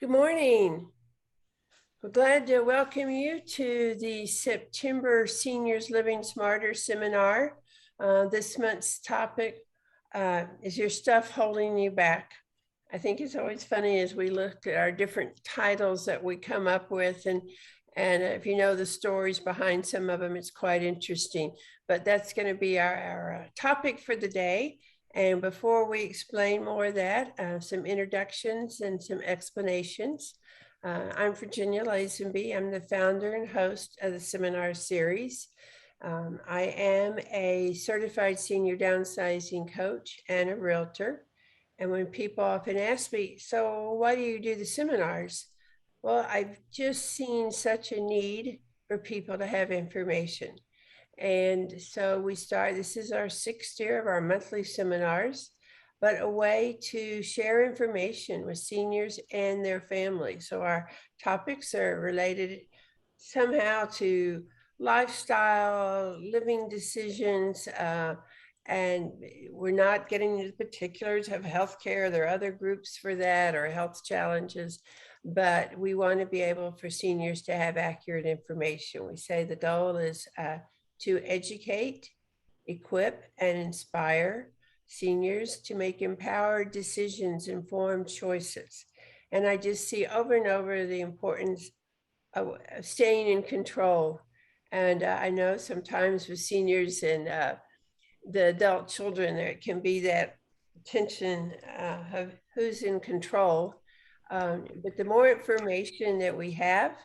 Good morning. We're glad to welcome you to the September Seniors Living Smarter seminar. This month's topic is your stuff holding you back. I think it's always funny as we look at our different titles that we come up with, and if you know the stories behind some of them, it's quite interesting. But that's going to be our topic for the day. And before we explain more of that, some introductions and some explanations. I'm Virginia Lazenby. I'm the founder and host of the seminar series. I am a certified senior downsizing coach and a realtor. And when people often ask me, so why do you do the seminars? Well, I've just seen such a need for people to have information. And so this is our 6th year of our monthly seminars, but a way to share information with seniors and their families. So our topics are related somehow to lifestyle, living decisions, and we're not getting into the particulars of healthcare. There are other groups for that, or health challenges, but we want to be able for seniors to have accurate information. We say the goal is to educate, equip, and inspire seniors to make empowered decisions, informed choices. And I just see over and over the importance of staying in control. And I know sometimes with seniors and the adult children, there can be that tension of who's in control. But the more information that we have,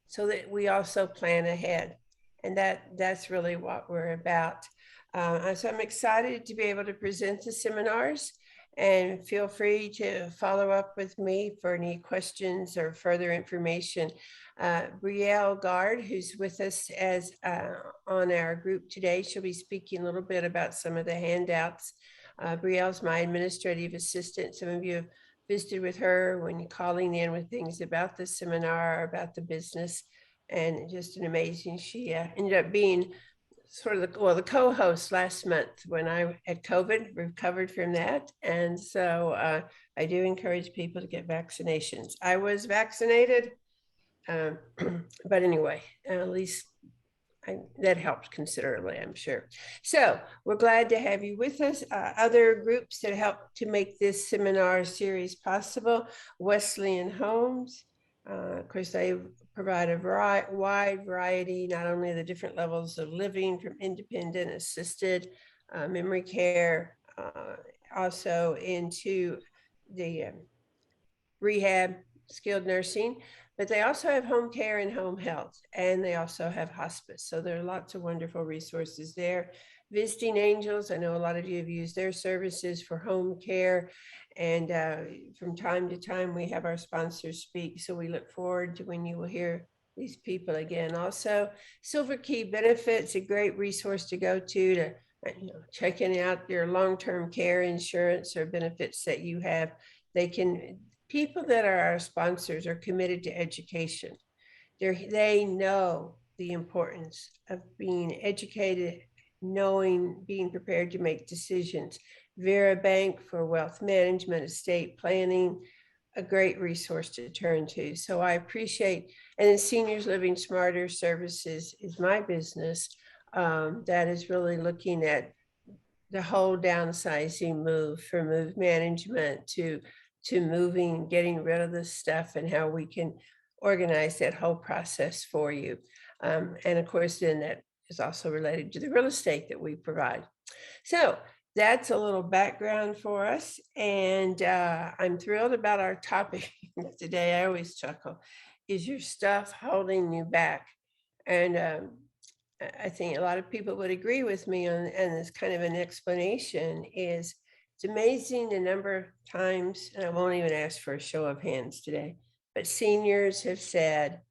so that we also plan ahead. And that's really what we're about. So I'm excited to be able to present the seminars, and feel free to follow up with me for any questions or further information. Brielle Gard, who's with us as on our group today, she'll be speaking a little bit about some of the handouts. Brielle's my administrative assistant. Some of you have visited with her when you're calling in with things about the seminar, about the business, and just an amazing. She ended up being sort of the co-host last month when I had COVID, recovered from that. And so I do encourage people to get vaccinations. I was vaccinated, but anyway, at least that helped considerably, I'm sure. So we're glad to have you with us. Other groups that help to make this seminar series possible: Wesleyan Homes. Of course, they provide a wide variety, not only of the different levels of living, from independent, assisted, memory care, also into the rehab, skilled nursing, but they also have home care and home health, and they also have hospice. So there are lots of wonderful resources there. Visiting Angels, I know a lot of you have used their services for home care, and from time to time we have our sponsors speak, so we look forward to when you will hear these people again. Also, Silver Key Benefits, a great resource to go to checking out your long-term care insurance or benefits that you have. People that are our sponsors are committed to education. They know the importance of being educated, knowing, being prepared to make decisions. Vera Bank for wealth management, estate planning, a great resource to turn to. So I appreciate, and then Seniors Living Smarter Services is my business that is really looking at the whole downsizing move, from move management to moving, getting rid of this stuff, and how we can organize that whole process for you. And of course, then that is also related to the real estate that we provide. So that's a little background for us. And I'm thrilled about our topic today. I always chuckle. Is your stuff holding you back? And I think a lot of people would agree with me on, and this kind of an explanation is, it's amazing the number of times, and I won't even ask for a show of hands today, but seniors have said,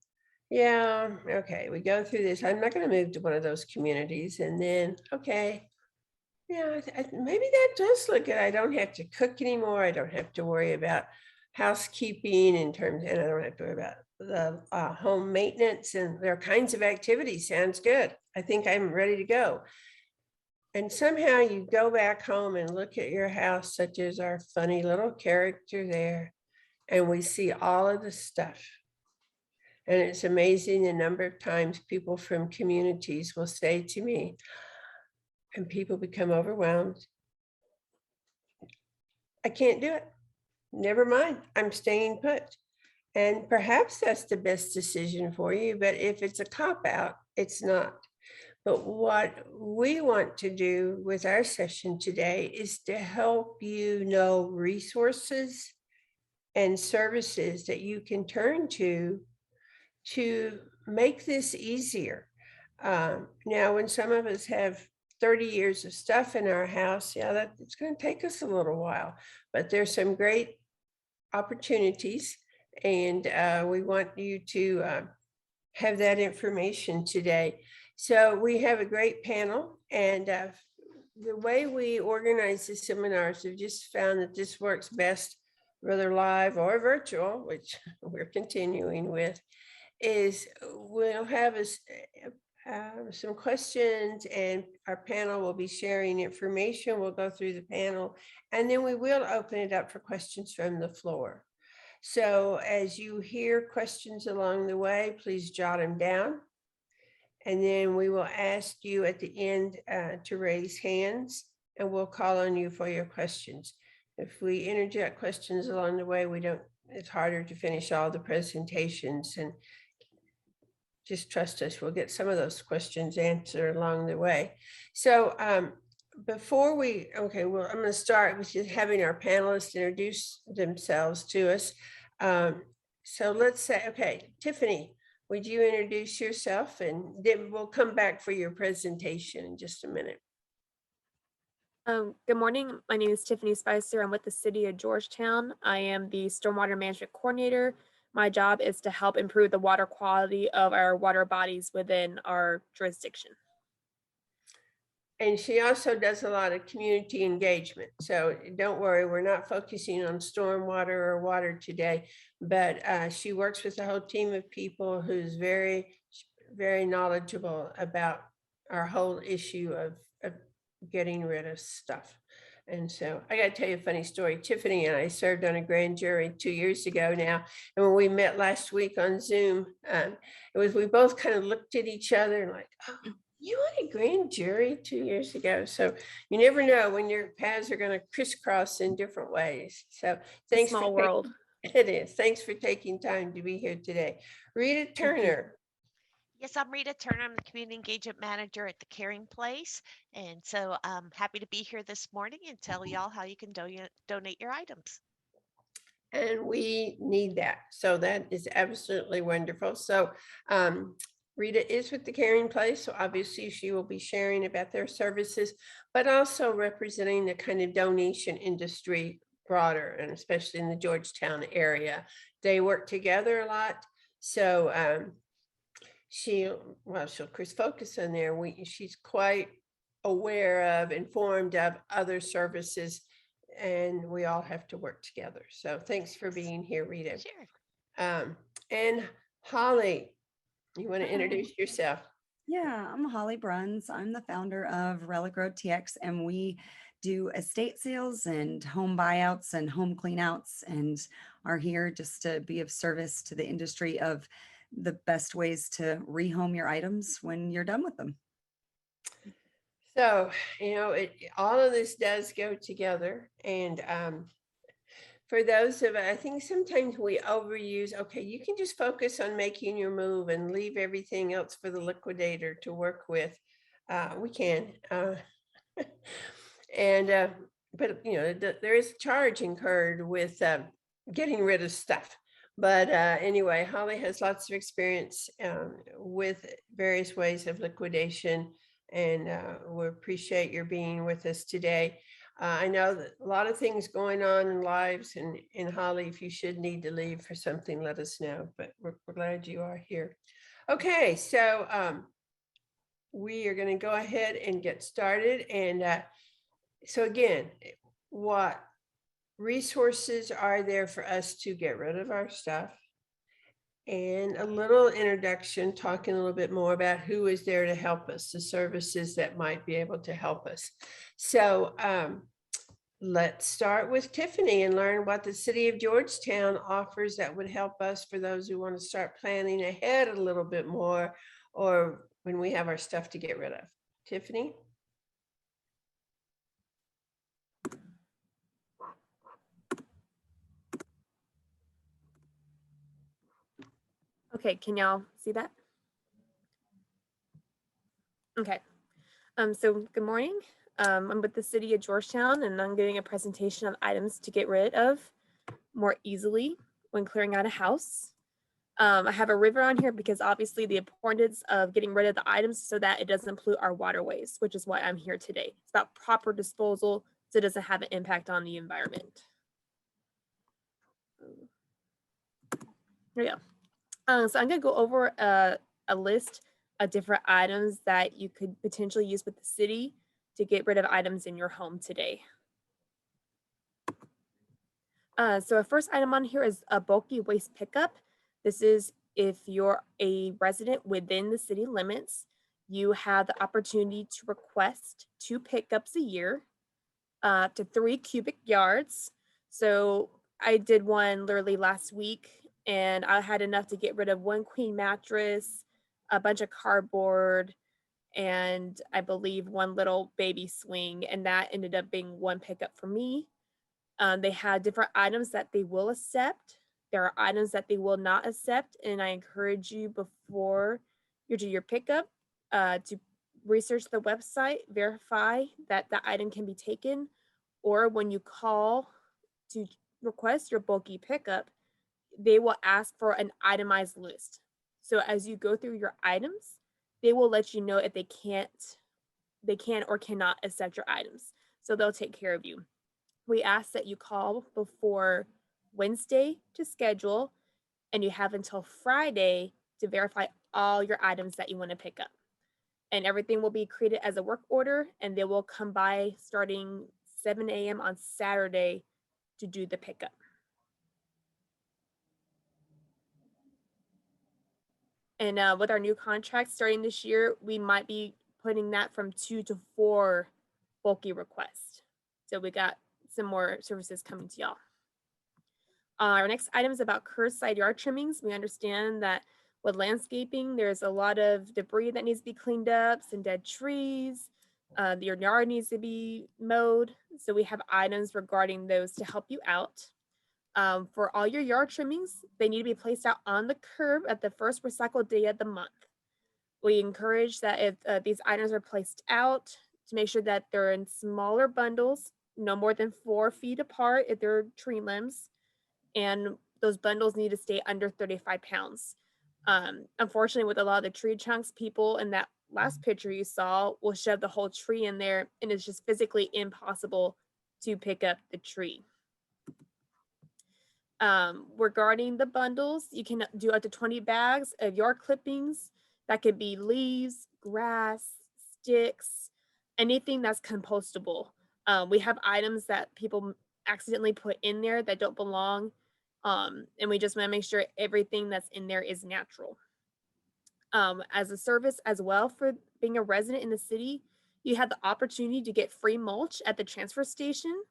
yeah, okay, we go through this. I'm not going to move to one of those communities. And then, okay, yeah, maybe that does look good. I don't have to cook anymore. I don't have to worry about housekeeping and I don't have to worry about the home maintenance, and there are kinds of activities. Sounds good. I think I'm ready to go. And somehow you go back home and look at your house, such as our funny little character there, and we see all of the stuff. And it's amazing the number of times people from communities will say to me, and people become overwhelmed, I can't do it. Never mind, I'm staying put. And perhaps that's the best decision for you, but if it's a cop-out, it's not. But what we want to do with our session today is to help you know resources and services that you can turn to make this easier. Now, when some of us have 30 years of stuff in our house, yeah, it's going to take us a little while, but there's some great opportunities, and we want you to have that information today. So we have a great panel, and the way we organize the seminars, we've just found that this works best, whether live or virtual, which we're continuing with, is we'll have some questions, and our panel will be sharing information. We'll go through the panel, and then we will open it up for questions from the floor. So as you hear questions along the way, please jot them down. And then we will ask you at the end to raise hands, and we'll call on you for your questions. If we interject questions along the way, it's harder to finish all the presentations, and just trust us, we'll get some of those questions answered along the way. So before I'm going to start with just having our panelists introduce themselves to us. So let's say, okay, Tiffany, would you introduce yourself, and then we'll come back for your presentation in just a minute. Good morning. My name is Tiffany Spicer. I'm with the City of Georgetown. I am the Stormwater Management Coordinator. My job is to help improve the water quality of our water bodies within our jurisdiction. And she also does a lot of community engagement. So don't worry, we're not focusing on stormwater or water today, but she works with a whole team of people who's very, very knowledgeable about our whole issue of getting rid of stuff. And so I got to tell you a funny story. Tiffany and I served on a grand jury 2 years ago now. And when we met last week on Zoom, we both kind of looked at each other and like, oh, you on a grand jury 2 years ago. So you never know when your paths are going to crisscross in different ways. So thanks. Small world. It is. Thanks for taking time to be here today. Rita Turner. Yes, I'm Rita Turner. I'm the Community Engagement Manager at the Caring Place. And so I'm happy to be here this morning and tell y'all how you can donate your items. And we need that. So that is absolutely wonderful. So Rita is with the Caring Place. So obviously she will be sharing about their services, but also representing the kind of donation industry broader, and especially in the Georgetown area. They work together a lot. So she'll focus on there. She's quite aware of, informed of other services, and we all have to work together. So thanks for being here, Rita. Sure. And Holly, you want to introduce yourself? Yeah, I'm Holly Bruns. I'm the founder of Relic Road TX, and we do estate sales and home buyouts and home cleanouts, and are here just to be of service to the industry of the best ways to rehome your items when you're done with them. So, all of this does go together. And for those of us, I think sometimes we overuse, okay, you can just focus on making your move and leave everything else for the liquidator to work with. We can. But there is a charge incurred with getting rid of stuff. But anyway, Holly has lots of experience with various ways of liquidation, and we appreciate your being with us today. I know that a lot of things going on in lives, and Holly, if you should need to leave for something, let us know, but we're glad you are here. Okay, so we are going to go ahead and get started. And so again, what resources are there for us to get rid of our stuff? And a little introduction, talking a little bit more about who is there to help us, the services that might be able to help us. So let's start with Tiffany and learn what the city of Georgetown offers that would help us for those who want to start planning ahead a little bit more, or when we have our stuff to get rid of. Tiffany? Okay, can y'all see that? Okay. So good morning. I'm with the city of Georgetown, and I'm giving a presentation on items to get rid of more easily when clearing out a house. I have a river on here because obviously the importance of getting rid of the items so that it doesn't pollute our waterways, which is why I'm here today. It's about proper disposal so it doesn't have an impact on the environment. There we go. So I'm going to go over a list of different items that you could potentially use with the city to get rid of items in your home today. So our first item on here is a bulky waste pickup. This is if you're a resident within the city limits, you have the opportunity to request 2 pickups a year, to 3 cubic yards. So I did one literally last week, and I had enough to get rid of 1 queen mattress, a bunch of cardboard, and I believe 1 little baby swing, and that ended up being 1 pickup for me. They have different items that they will accept. There are items that they will not accept, and I encourage you before you do your pickup to research the website, verify that the item can be taken, or when you call to request your bulky pickup, they will ask for an itemized list. So as you go through your items, they will let you know if they can or cannot accept your items. So they'll take care of you. We ask that you call before Wednesday to schedule, and you have until Friday to verify all your items that you want to pick up. And everything will be created as a work order, and they will come by starting 7 a.m. on Saturday to do the pickup. And with our new contract starting this year, we might be putting that from 2 to 4 bulky requests. So we got some more services coming to y'all. Our next item is about curbside yard trimmings. We understand that with landscaping, there's a lot of debris that needs to be cleaned up, some dead trees. Your yard needs to be mowed. So we have items regarding those to help you out. For all your yard trimmings, they need to be placed out on the curb at the first recycle day of the month. We encourage that if these items are placed out, to make sure that they're in smaller bundles, no more than 4 feet apart if they're tree limbs, and those bundles need to stay under 35 pounds. Unfortunately, with a lot of the tree chunks, people in that last picture you saw will shove the whole tree in there, and it's just physically impossible to pick up the tree. Regarding the bundles, you can do up to 20 bags of yard clippings. That could be leaves, grass, sticks, anything that's compostable. We have items that people accidentally put in there that don't belong. And we just want to make sure everything that's in there is natural. As a service as well for being a resident in the city, you have the opportunity to get free mulch at the transfer station.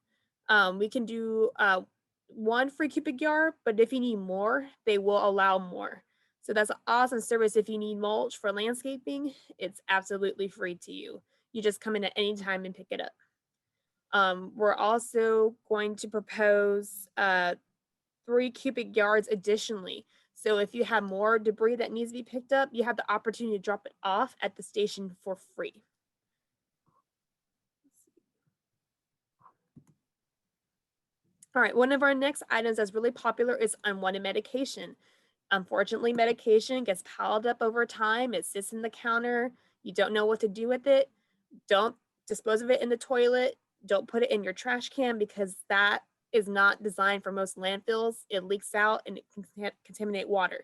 We can do 1 free cubic yard, but if you need more, they will allow more. So that's an awesome service. If you need mulch for landscaping, it's absolutely free to you. You just come in at any time and pick it up. We're also going to propose 3 cubic yards additionally. So if you have more debris that needs to be picked up, you have the opportunity to drop it off at the station for free. All right, one of our next items that's really popular is unwanted medication. Unfortunately, medication gets piled up over time. It sits in the counter. You don't know what to do with it. Don't dispose of it in the toilet. Don't put it in your trash can because that is not designed for most landfills. It leaks out and it can contaminate water.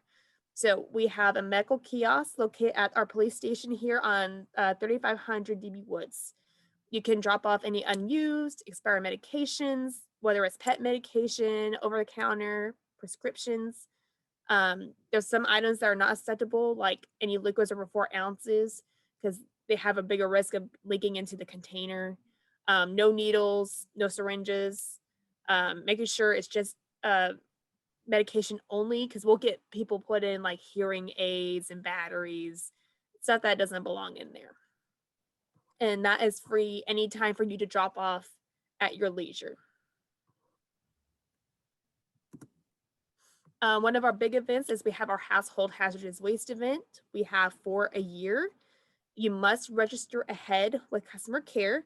So we have a medical kiosk located at our police station here on 3500 DB Woods. You can drop off any unused, expired medications, whether it's pet medication, over-the-counter, prescriptions. There's some items that are not acceptable, like any liquids over 4 ounces, because they have a bigger risk of leaking into the container. No needles, no syringes, making sure it's just medication only, because we'll get people put in like hearing aids and batteries, stuff that doesn't belong in there. And that is free anytime for you to drop off at your leisure. One of our big events is we have our household hazardous waste event. We have for a year. You must register ahead with customer care.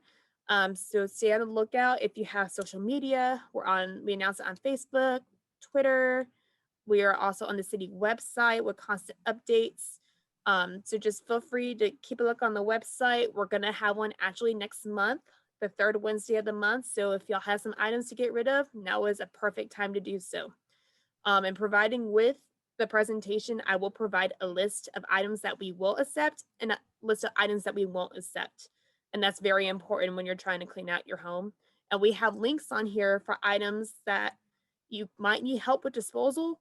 So stay on the lookout if you have social media. We announce it on Facebook, Twitter. We are also on the city website with constant updates. So just feel free to keep a look on the website. We're gonna have one actually next month, the third Wednesday of the month. So if y'all have some items to get rid of, now is a perfect time to do so. And providing with the presentation, I will provide a list of items that we will accept and a list of items that we won't accept. And that's very important when you're trying to clean out your home. And we have links on here for items that you might need help with disposal.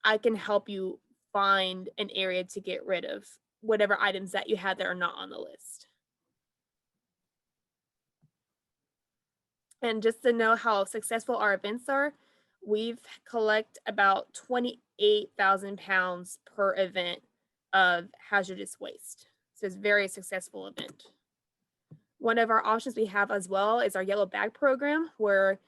I can help you find an area to get rid of whatever items that you have that are not on the list. And just to know how successful our events are, we've collect about 28,000 pounds per event of hazardous waste. So it's a very successful event. One of our options we have as well is our yellow bag program, where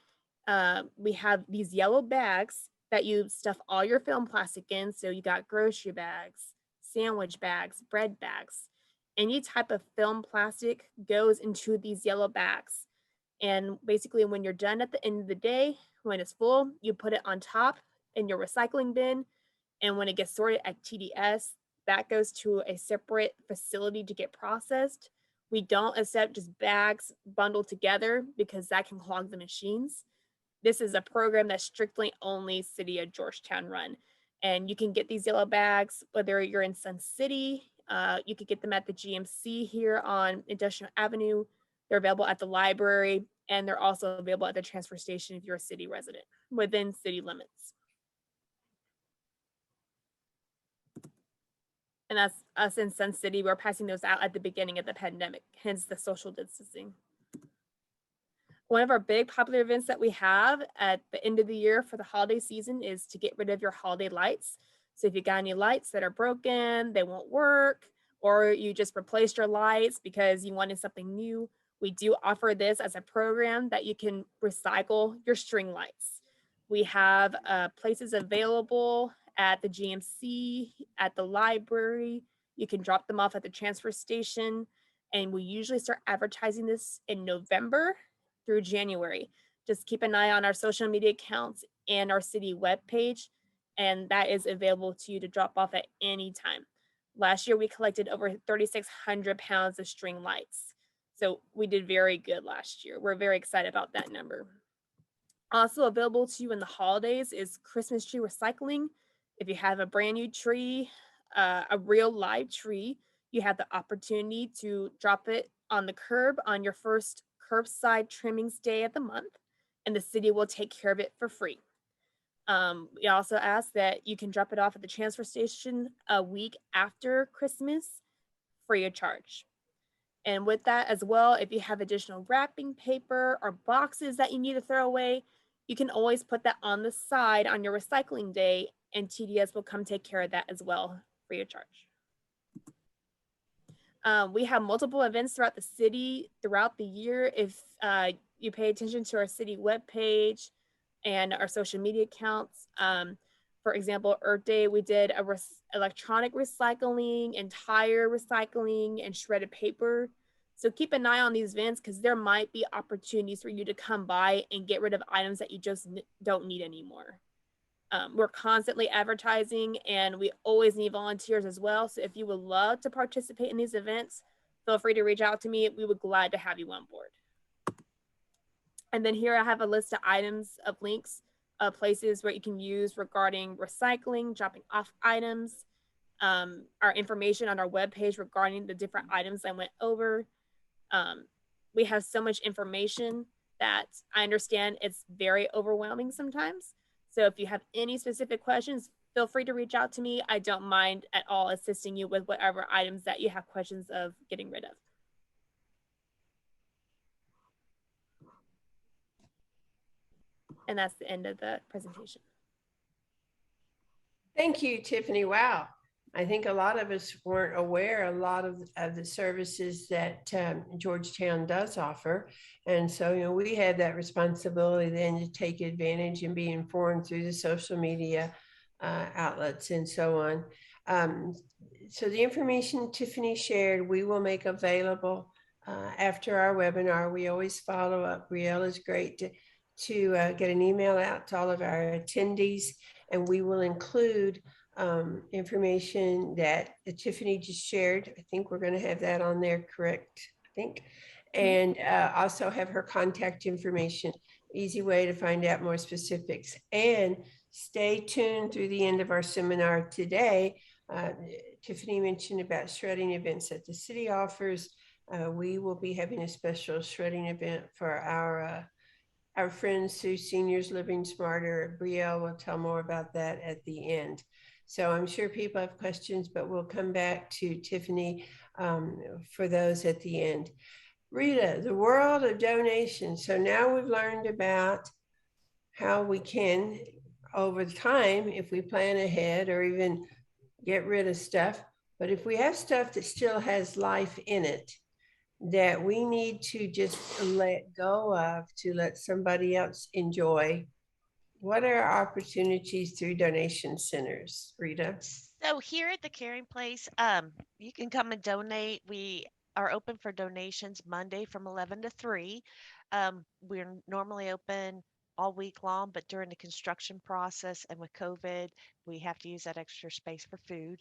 we have these yellow bags that you stuff all your film plastic in. So you got grocery bags, sandwich bags, bread bags. Any type of film plastic goes into these yellow bags. And basically, when you're done at the end of the day, when it's full, you put it on top in your recycling bin. And when it gets sorted at TDS, that goes to a separate facility to get processed. We don't accept just bags bundled together because that can clog the machines. This is a program that's strictly only City of Georgetown run. And you can get these yellow bags, whether you're in Sun City, you could get them at the GMC here on Industrial Avenue. They're available at the library, and they're also available at the transfer station if you're a city resident within city limits. And that's us in Sun City. We're passing those out at the beginning of the pandemic, hence the social distancing. One of our big popular events that we have at the end of the year for the holiday season is to get rid of your holiday lights. So if you got any lights that are broken, they won't work, or you just replaced your lights because you wanted something new, we do offer this as a program that you can recycle your string lights. We have places available at the GMC, at the library. You can drop them off at the transfer station. And we usually start advertising this in November through January. Just keep an eye on our social media accounts and our city webpage, and that is available to you to drop off at any time. Last year, we collected over 3,600 pounds of string lights. So we did very good last year. We're very excited about that number. Also available to you in the holidays is Christmas tree recycling. If you have a brand new tree, a real live tree, you have the opportunity to drop it on the curb on your first curbside trimmings day of the month, and the city will take care of it for free. We also ask that you can drop it off at the transfer station a week after Christmas, free of charge. And with that as well, if you have additional wrapping paper or boxes that you need to throw away, you can always put that on the side on your recycling day, and TDS will come take care of that as well, free of charge. We have multiple events throughout the city throughout the year. If you pay attention to our city webpage and our social media accounts, for example, Earth Day, we did electronic recycling and tire recycling and shredded paper. So keep an eye on these events because there might be opportunities for you to come by and get rid of items that you just don't need anymore. We're constantly advertising, and we always need volunteers as well. So if you would love to participate in these events, feel free to reach out to me. We would be glad to have you on board. And then here I have a list of items of links, places where you can use regarding recycling, dropping off items, our information on our webpage regarding the different items I went over. We have so much information that I understand it's very overwhelming sometimes. So if you have any specific questions, feel free to reach out to me. I don't mind at all assisting you with whatever items that you have questions of getting rid of. And that's the end of the presentation. Thank you, Tiffany. Wow. I think a lot of us weren't aware a lot of the services that Georgetown does offer. And so, we have that responsibility then to take advantage and be informed through the social media outlets and so on. So the information Tiffany shared, we will make available after our webinar. We always follow up. Brielle is great to get an email out to all of our attendees, and we will include information that Tiffany just shared. I think we're going to have that on there, correct? I think. And also have her contact information, easy way to find out more specifics. And stay tuned through the end of our seminar today. Tiffany mentioned about shredding events that the city offers. We will be having a special shredding event for our friends through Seniors Living Smarter. Brielle will tell more about that at the end. So I'm sure people have questions, but we'll come back to Tiffany for those at the end. Rita, the world of donations. So now we've learned about how we can, over time, if we plan ahead or even get rid of stuff, but if we have stuff that still has life in it, that we need to just let go of to let somebody else enjoy, what are our opportunities through donation centers, Rita? So here at the Caring Place, you can come and donate. We are open for donations Monday from 11 to 3. We're normally open all week long, but during the construction process and with COVID, we have to use that extra space for food.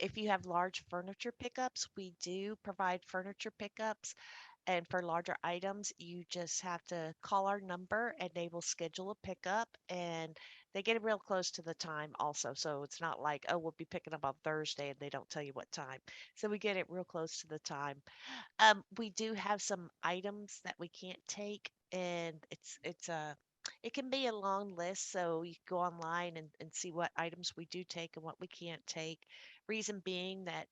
If you have large furniture pickups, we do provide furniture pickups. And for larger items, you just have to call our number and they will schedule a pickup, and they get it real close to the time also. So it's not like, oh, we'll be picking up on Thursday and they don't tell you what time. So we get it real close to the time. We do have some items that we can't take, and it can be a long list. So you can go online and see what items we do take and what we can't take. Reason being that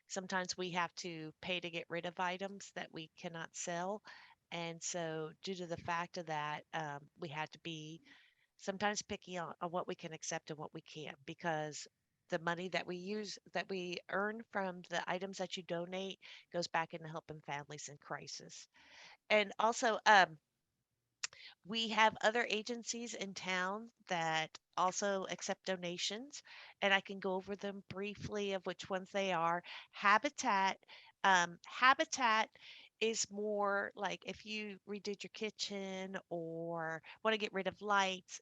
sometimes we have to pay to get rid of items that we cannot sell. And so, due to the fact of that, we had to be sometimes picky on what we can accept and what we can't, because the money that we earn from the items that you donate goes back into helping families in crisis. And also, we have other agencies in town that also accept donations, and I can go over them briefly of which ones they are. Habitat is more like if you redid your kitchen or want to get rid of lights,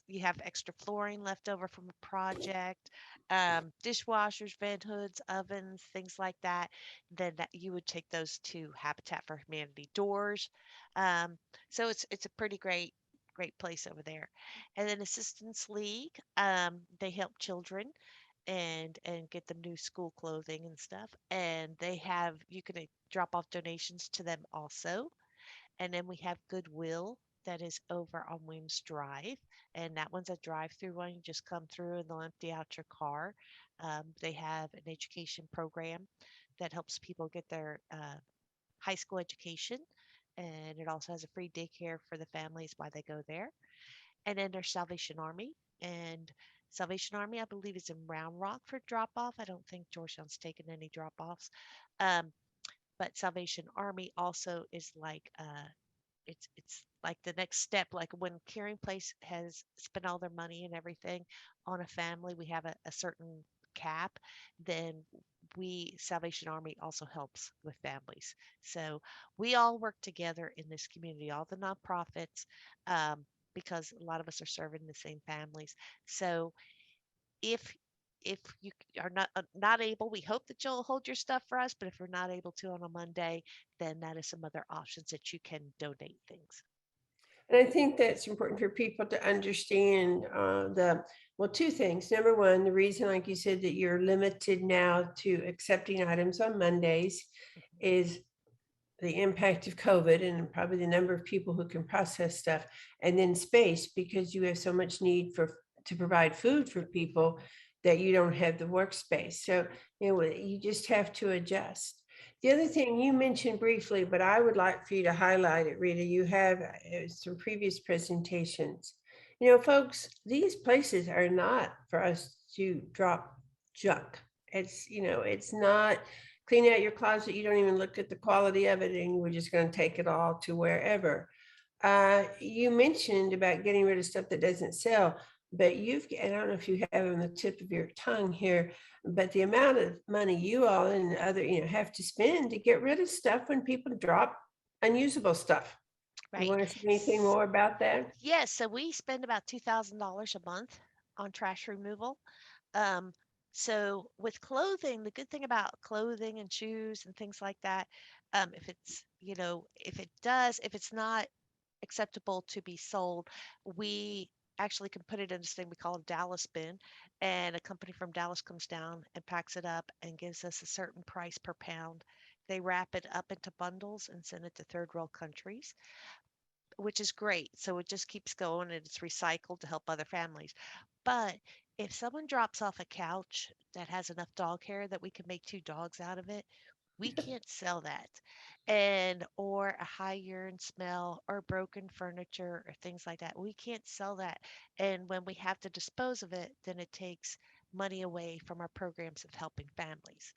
you have extra flooring left over from a project, dishwashers, vent hoods, ovens, things like that, then you would take those to Habitat for Humanity doors. Um, so it's a pretty great place over there. And then Assistance League, they help children and get them new school clothing and stuff. And you can drop off donations to them also. And then we have Goodwill that is over on Williams Drive, and that one's a drive-through one. You just come through and they'll empty out your car. They have an education program that helps people get their high school education, and it also has a free daycare for the families while they go there. And then there's Salvation Army, and Salvation Army, I believe, is in Round Rock for drop off. I don't think Georgetown's taken any drop offs. Um, but Salvation Army also is like it's like the next step. Like when Caring Place has spent all their money and everything on a family, we have a certain cap, then we Salvation Army also helps with families. So we all work together in this community, all the nonprofits, because a lot of us are serving the same families. So if you are not able, we hope that you'll hold your stuff for us. But if we're not able to on a Monday, then that is some other options that you can donate things. And I think that's important for people to understand two things. Number one, the reason, like you said, that you're limited now to accepting items on Mondays is the impact of COVID and probably the number of people who can process stuff, and then space, because you have so much need to provide food for people that you don't have the workspace. So, you just have to adjust. The other thing you mentioned briefly, but I would like for you to highlight it, Rita, you have some previous presentations. You know, folks, these places are not for us to drop junk. It's, you know, it's not clean out your closet. You don't even look at the quality of it and we're just going to take it all to wherever. You mentioned about getting rid of stuff that doesn't sell, but and I don't know if you have it on the tip of your tongue here, but the amount of money you all and other, you know, have to spend to get rid of stuff when people drop unusable stuff. You Right. want to say anything more about that? Yes, so we spend about $2,000 a month on trash removal. Um, so with clothing, the good thing about clothing and shoes and things like that, if it's, you know, if it's not acceptable to be sold, we actually can put it in this thing we call a Dallas bin, and a company from Dallas comes down and packs it up and gives us a certain price per pound. They wrap it up into bundles and send it to third world countries, which is great. So it just keeps going and it's recycled to help other families. But if someone drops off a couch that has enough dog hair that we can make two dogs out of it, we can't sell that. And or a high urine smell or broken furniture or things like that. We can't sell that. And when we have to dispose of it, then it takes money away from our programs of helping families.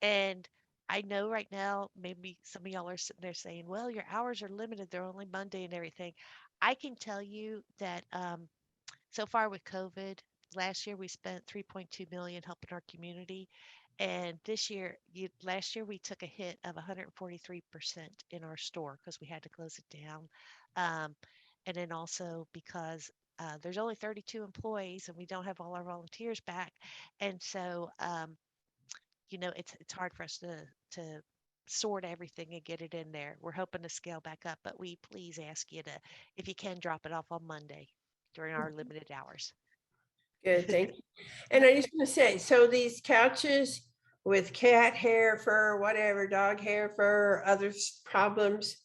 And I know right now, maybe some of y'all are sitting there saying, well, your hours are limited. They're only Monday and everything. I can tell you that so far with COVID, last year we spent 3.2 million helping our community. And last year we took a hit of 143% in our store because we had to close it down. Um, and then also because there's only 32 employees and we don't have all our volunteers back. And so you know, it's hard for us to sort everything and get it in there. We're hoping to scale back up, but we please ask you to, if you can, drop it off on Monday during our limited hours. Good, thank you. And I just want to say, so these couches with cat hair, fur, whatever, dog hair, fur, other problems,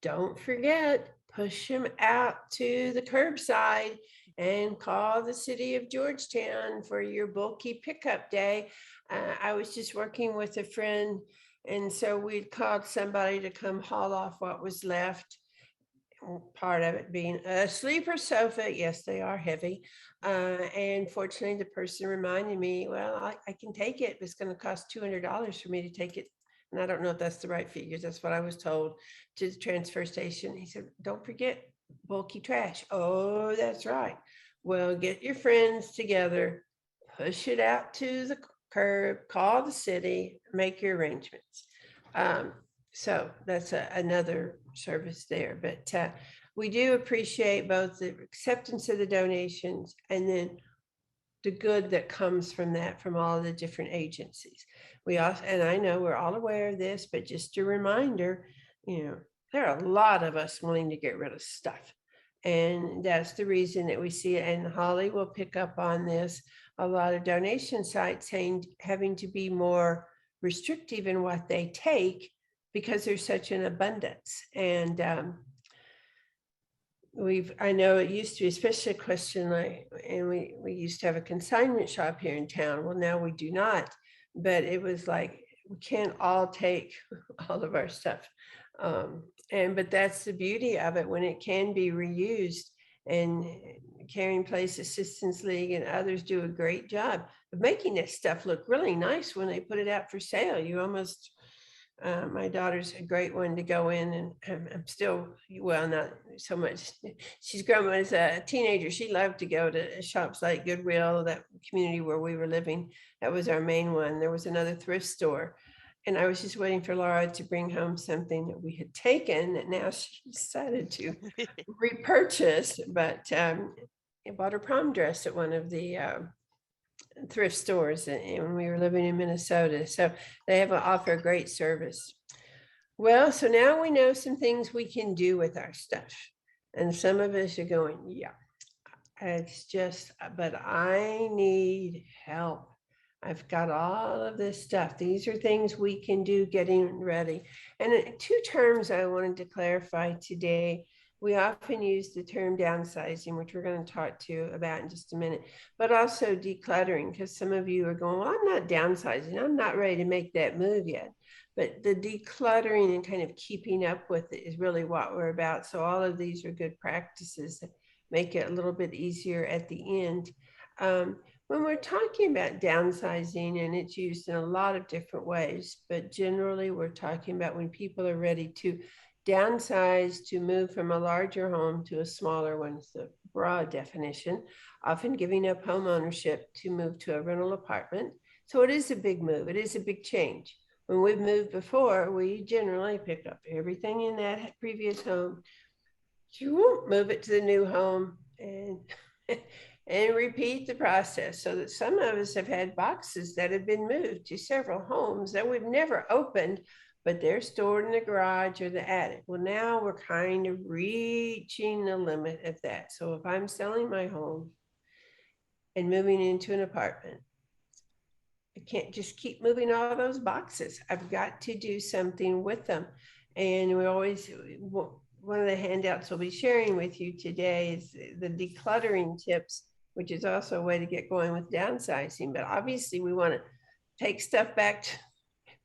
don't forget, push them out to the curbside and call the city of Georgetown for your bulky pickup day. I was just working with a friend, and so we'd called somebody to come haul off what was left. Part of it being a sleeper sofa. Yes, they are heavy. And fortunately, the person reminded me, well, I can take it. It's going to cost $200 for me to take it. And I don't know if that's the right figures. That's what I was told, to the transfer station. He said, don't forget bulky trash. Oh, that's right. Well, get your friends together, push it out to the curb, call the city, make your arrangements. So that's another service there. But we do appreciate both the acceptance of the donations and then the good that comes from that, from all the different agencies. We also, and I know we're all aware of this, but just a reminder, you know, there are a lot of us wanting to get rid of stuff. And that's the reason that we see it. And Holly will pick up on this. A lot of donation sites having to be more restrictive in what they take because there's such an abundance. And I know it used to be, especially a question like, and we used to have a consignment shop here in town. Well, now we do not, but it was like, we can't all take all of our stuff. But that's the beauty of it when it can be reused. And Caring Place Assistance League and others do a great job of making this stuff look really nice when they put it out for sale. You almost, my daughter's a great one to go in, and I'm still, well, not so much. She's grown as a teenager. She loved to go to shops like Goodwill, that community where we were living. That was our main one. There was another thrift store. And I was just waiting for Laura to bring home something that we had taken that now she decided to repurchase, but I bought her prom dress at one of the thrift stores and when we were living in Minnesota. So they have offer a great service. Well, so now we know some things we can do with our stuff. And some of us are going, yeah, it's just, but I need help. I've got all of this stuff. These are things we can do getting ready. And two terms I wanted to clarify today. We often use the term downsizing, which we're going to talk to you about in just a minute, but also decluttering, because some of you are going, well, I'm not downsizing. I'm not ready to make that move yet. but the decluttering and kind of keeping up with it is really what we're about. So all of these are good practices that make it a little bit easier at the end. When we're talking about downsizing, and it's used in a lot of different ways, but generally we're talking about when people are ready to downsize, to move from a larger home to a smaller one. It's the broad definition, often giving up home ownership to move to a rental apartment. So it is a big move. It is a big change. When we've moved before, we generally pick up everything in that previous home, move it to the new home, and and repeat the process. So that some of us have had boxes that have been moved to several homes that we've never opened, but they're stored in the garage or the attic. Well, now we're kind of reaching the limit of that. So if I'm selling my home and moving into an apartment, I can't just keep moving all those boxes. I've got to do something with them. And we always, one of the handouts we'll be sharing with you today is the decluttering tips, which is also a way to get going with downsizing. But obviously we want to take stuff back to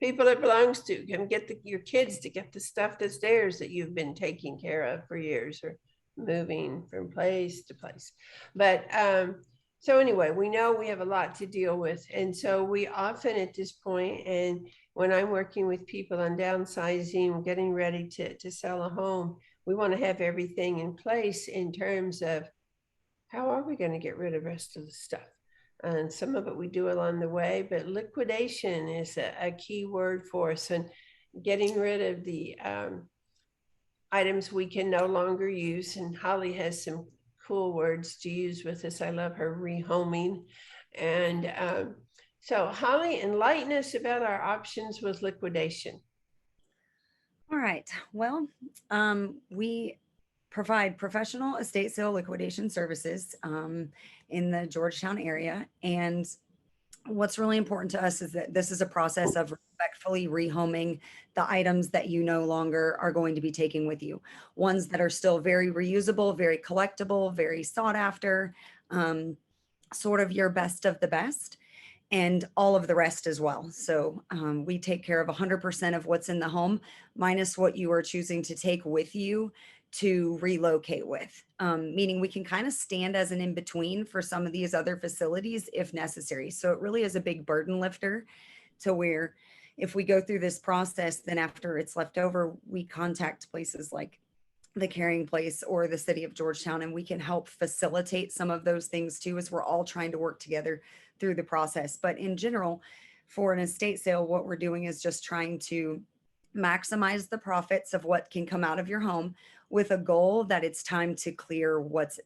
people it belongs to. Come get your kids to get the stuff that's theirs that you've been taking care of for years, or moving from place to place. But so anyway, we know we have a lot to deal with. And so we often at this point, and when I'm working with people on downsizing, getting ready to sell a home, we want to have everything in place in terms of how are we going to get rid of the rest of the stuff? And some of it we do along the way, but liquidation is a key word for us, and getting rid of the items we can no longer use. And Holly has some cool words to use with this. I love her rehoming. And so Holly, enlighten us about our options with liquidation. All right. Well, we provide professional estate sale liquidation services in the Georgetown area. And what's really important to us is that this is a process of respectfully rehoming the items that you no longer are going to be taking with you. Ones that are still very reusable, very collectible, very sought after, sort of your best of the best, and all of the rest as well. So we take care of 100% of what's in the home, minus what you are choosing to take with you to relocate with, meaning we can kind of stand as an in-between for some of these other facilities if necessary. So it really is a big burden lifter, to where if we go through this process, then after it's left over, we contact places like the Caring Place or the City of Georgetown, and we can help facilitate some of those things too, as we're all trying to work together through the process. But in general, for an estate sale, what we're doing is just trying to maximize the profits of what can come out of your home, with a goal that it's time to clear what's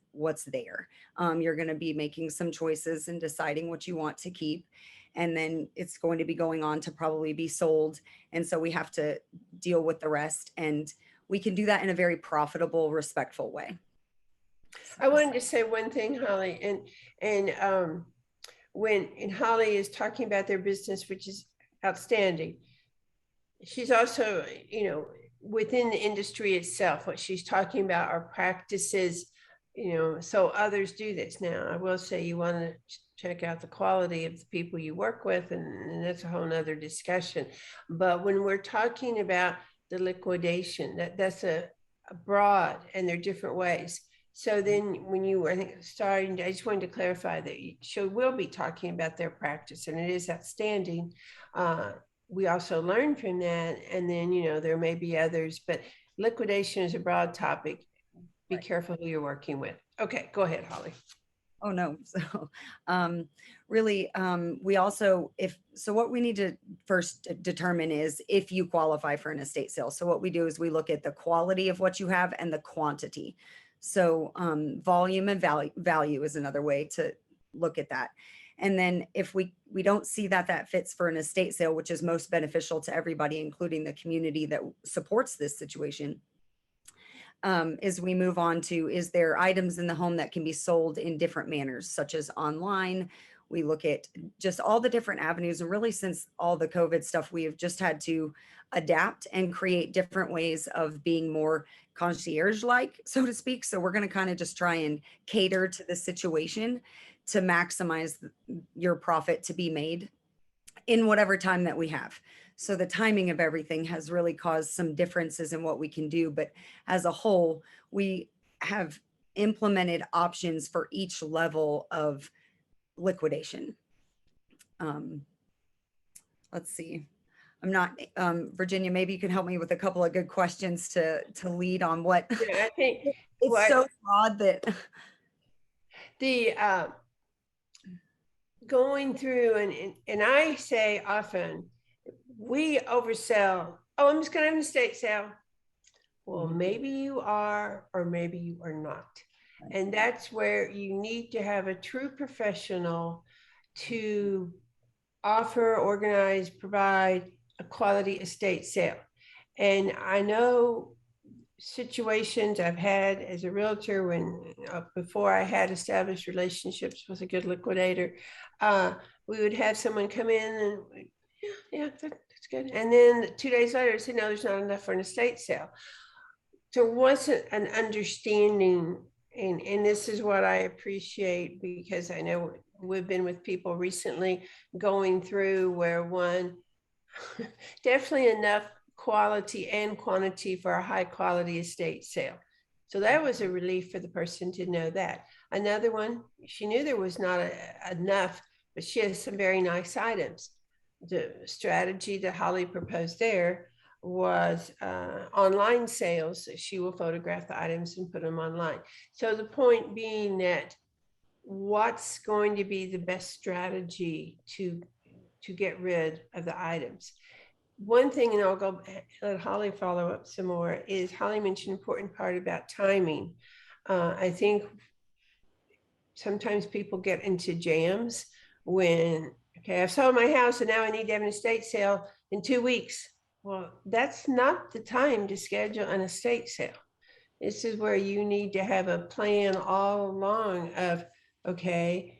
there. You're going to be making some choices and deciding what you want to keep, and then it's going to be going on to probably be sold. And so we have to deal with the rest, and we can do that in a very profitable, respectful way. I wanted to say one thing, Holly, and when Holly is talking about their business, which is outstanding, she's also, within the industry itself, what she's talking about are practices, so others do this. Now, I will say you want to check out the quality of the people you work with, and that's a whole nother discussion. But when we're talking about the liquidation, that's a broad, and there are different ways. So then when you were, I think, starting, I just wanted to clarify that she will be talking about their practice, and it is outstanding. We also learn from that, and then, there may be others, but liquidation is a broad topic. Be careful who you're working with. Okay, go ahead, Holly. Oh, no. So really, we also, what we need to first determine is if you qualify for an estate sale. So what we do is we look at the quality of what you have and the quantity. So volume and value is another way to look at that. And then if we don't see that fits for an estate sale, which is most beneficial to everybody, including the community that supports this situation, is we move on to, is there items in the home that can be sold in different manners, such as online? We look at just all the different avenues. And really, since all the COVID stuff, we have just had to adapt and create different ways of being more concierge-like, so to speak. So we're going to kind of just try and cater to the situation to maximize your profit to be made in whatever time that we have. So the timing of everything has really caused some differences in what we can do. But as a whole, we have implemented options for each level of liquidation. Let's see. I'm not, Virginia, maybe you can help me with a couple of good questions to lead on what. Yeah, I think It's what so broad that. the going through and I say often, we oversell. Oh, I'm just going to have an estate sale. Well, maybe you are, or maybe you are not. And that's where you need to have a true professional to offer, organize, provide a quality estate sale. And I know situations I've had as a realtor when before I had established relationships with a good liquidator, we would have someone come in and yeah, that's good. And then 2 days later, say, no, there's not enough for an estate sale. There wasn't an understanding, and this is what I appreciate, because I know we've been with people recently going through where one, definitely enough quality and quantity for a high quality estate sale. So that was a relief for the person to know that. Another one, she knew there was not enough, but she has some very nice items. The strategy that Holly proposed there was online sales. She will photograph the items and put them online. So the point being that what's going to be the best strategy to get rid of the items. One thing, and I'll go let Holly follow up some more, is Holly mentioned an important part about timing. I think sometimes people get into jams when, okay, I've sold my house and now I need to have an estate sale in 2 weeks. Well, that's not the time to schedule an estate sale. This is where you need to have a plan all along of, okay,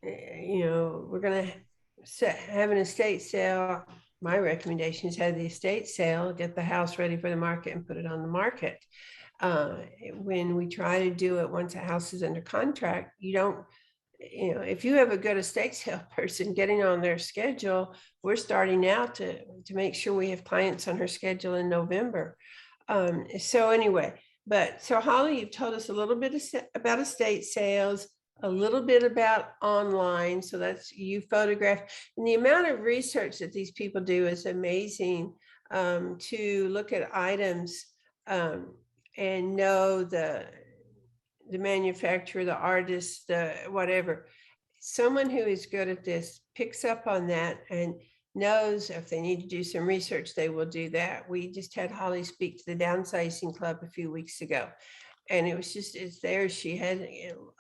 we're going to have an estate sale. My recommendation is have the estate sale, get the house ready for the market and put it on the market. When we try to do it once a house is under contract, you don't, if you have a good estate sale person getting on their schedule, we're starting now to make sure we have clients on her schedule in November. So anyway, so Holly, you've told us a little bit about estate sales, a little bit about online. So that's you photograph, and the amount of research that these people do is amazing, to look at items and know the manufacturer, the artist, the whatever. Someone who is good at this picks up on that and knows if they need to do some research, they will do that. We just had Holly speak to the Downsizing Club a few weeks ago. And it was just, it's there. She had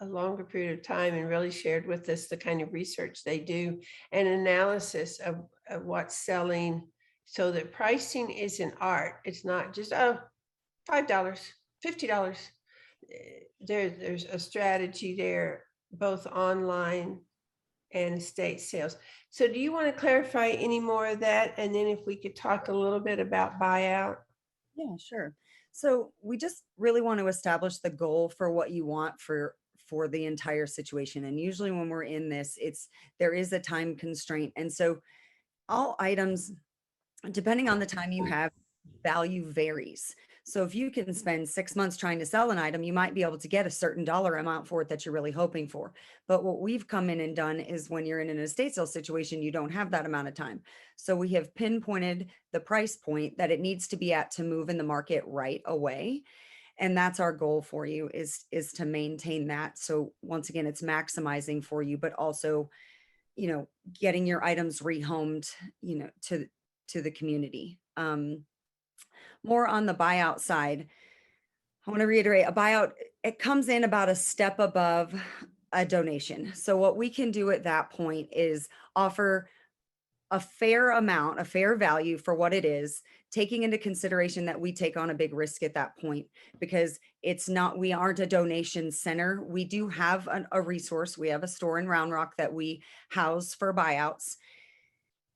a longer period of time and really shared with us the kind of research they do and analysis of what's selling, so that pricing is an art. It's not just, $5, $50. There's a strategy there, both online and estate sales. So do you want to clarify any more of that? And then if we could talk a little bit about buyout. Yeah, sure. So we just really want to establish the goal for what you want for the entire situation. And usually when we're in this, there is a time constraint. And so all items, depending on the time you have, value varies. So if you can spend 6 months trying to sell an item, you might be able to get a certain dollar amount for it that you're really hoping for. But what we've come in and done is when you're in an estate sale situation, you don't have that amount of time. So we have pinpointed the price point that it needs to be at to move in the market right away. And that's our goal for you, is to maintain that. So once again, it's maximizing for you, but also, getting your items rehomed, to the community. More on the buyout side, I want to reiterate, a buyout, it comes in about a step above a donation. So what we can do at that point is offer a fair amount, a fair value for what it is, taking into consideration that we take on a big risk at that point, because we aren't a donation center. We do have a resource. We have a store in Round Rock that we house for buyouts.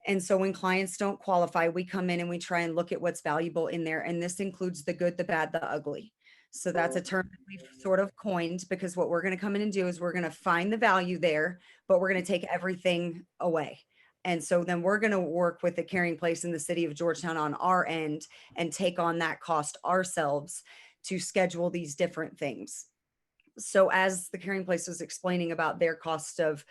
And so when clients don't qualify, we come in and we try and look at what's valuable in there. And this includes the good, the bad, the ugly. So that's a term that we've sort of coined, because what we're going to come in and do is we're going to find the value there, but we're going to take everything away. And so then we're going to work with the Caring Place in the city of Georgetown on our end and take on that cost ourselves to schedule these different things. So as the Caring Place was explaining about their cost of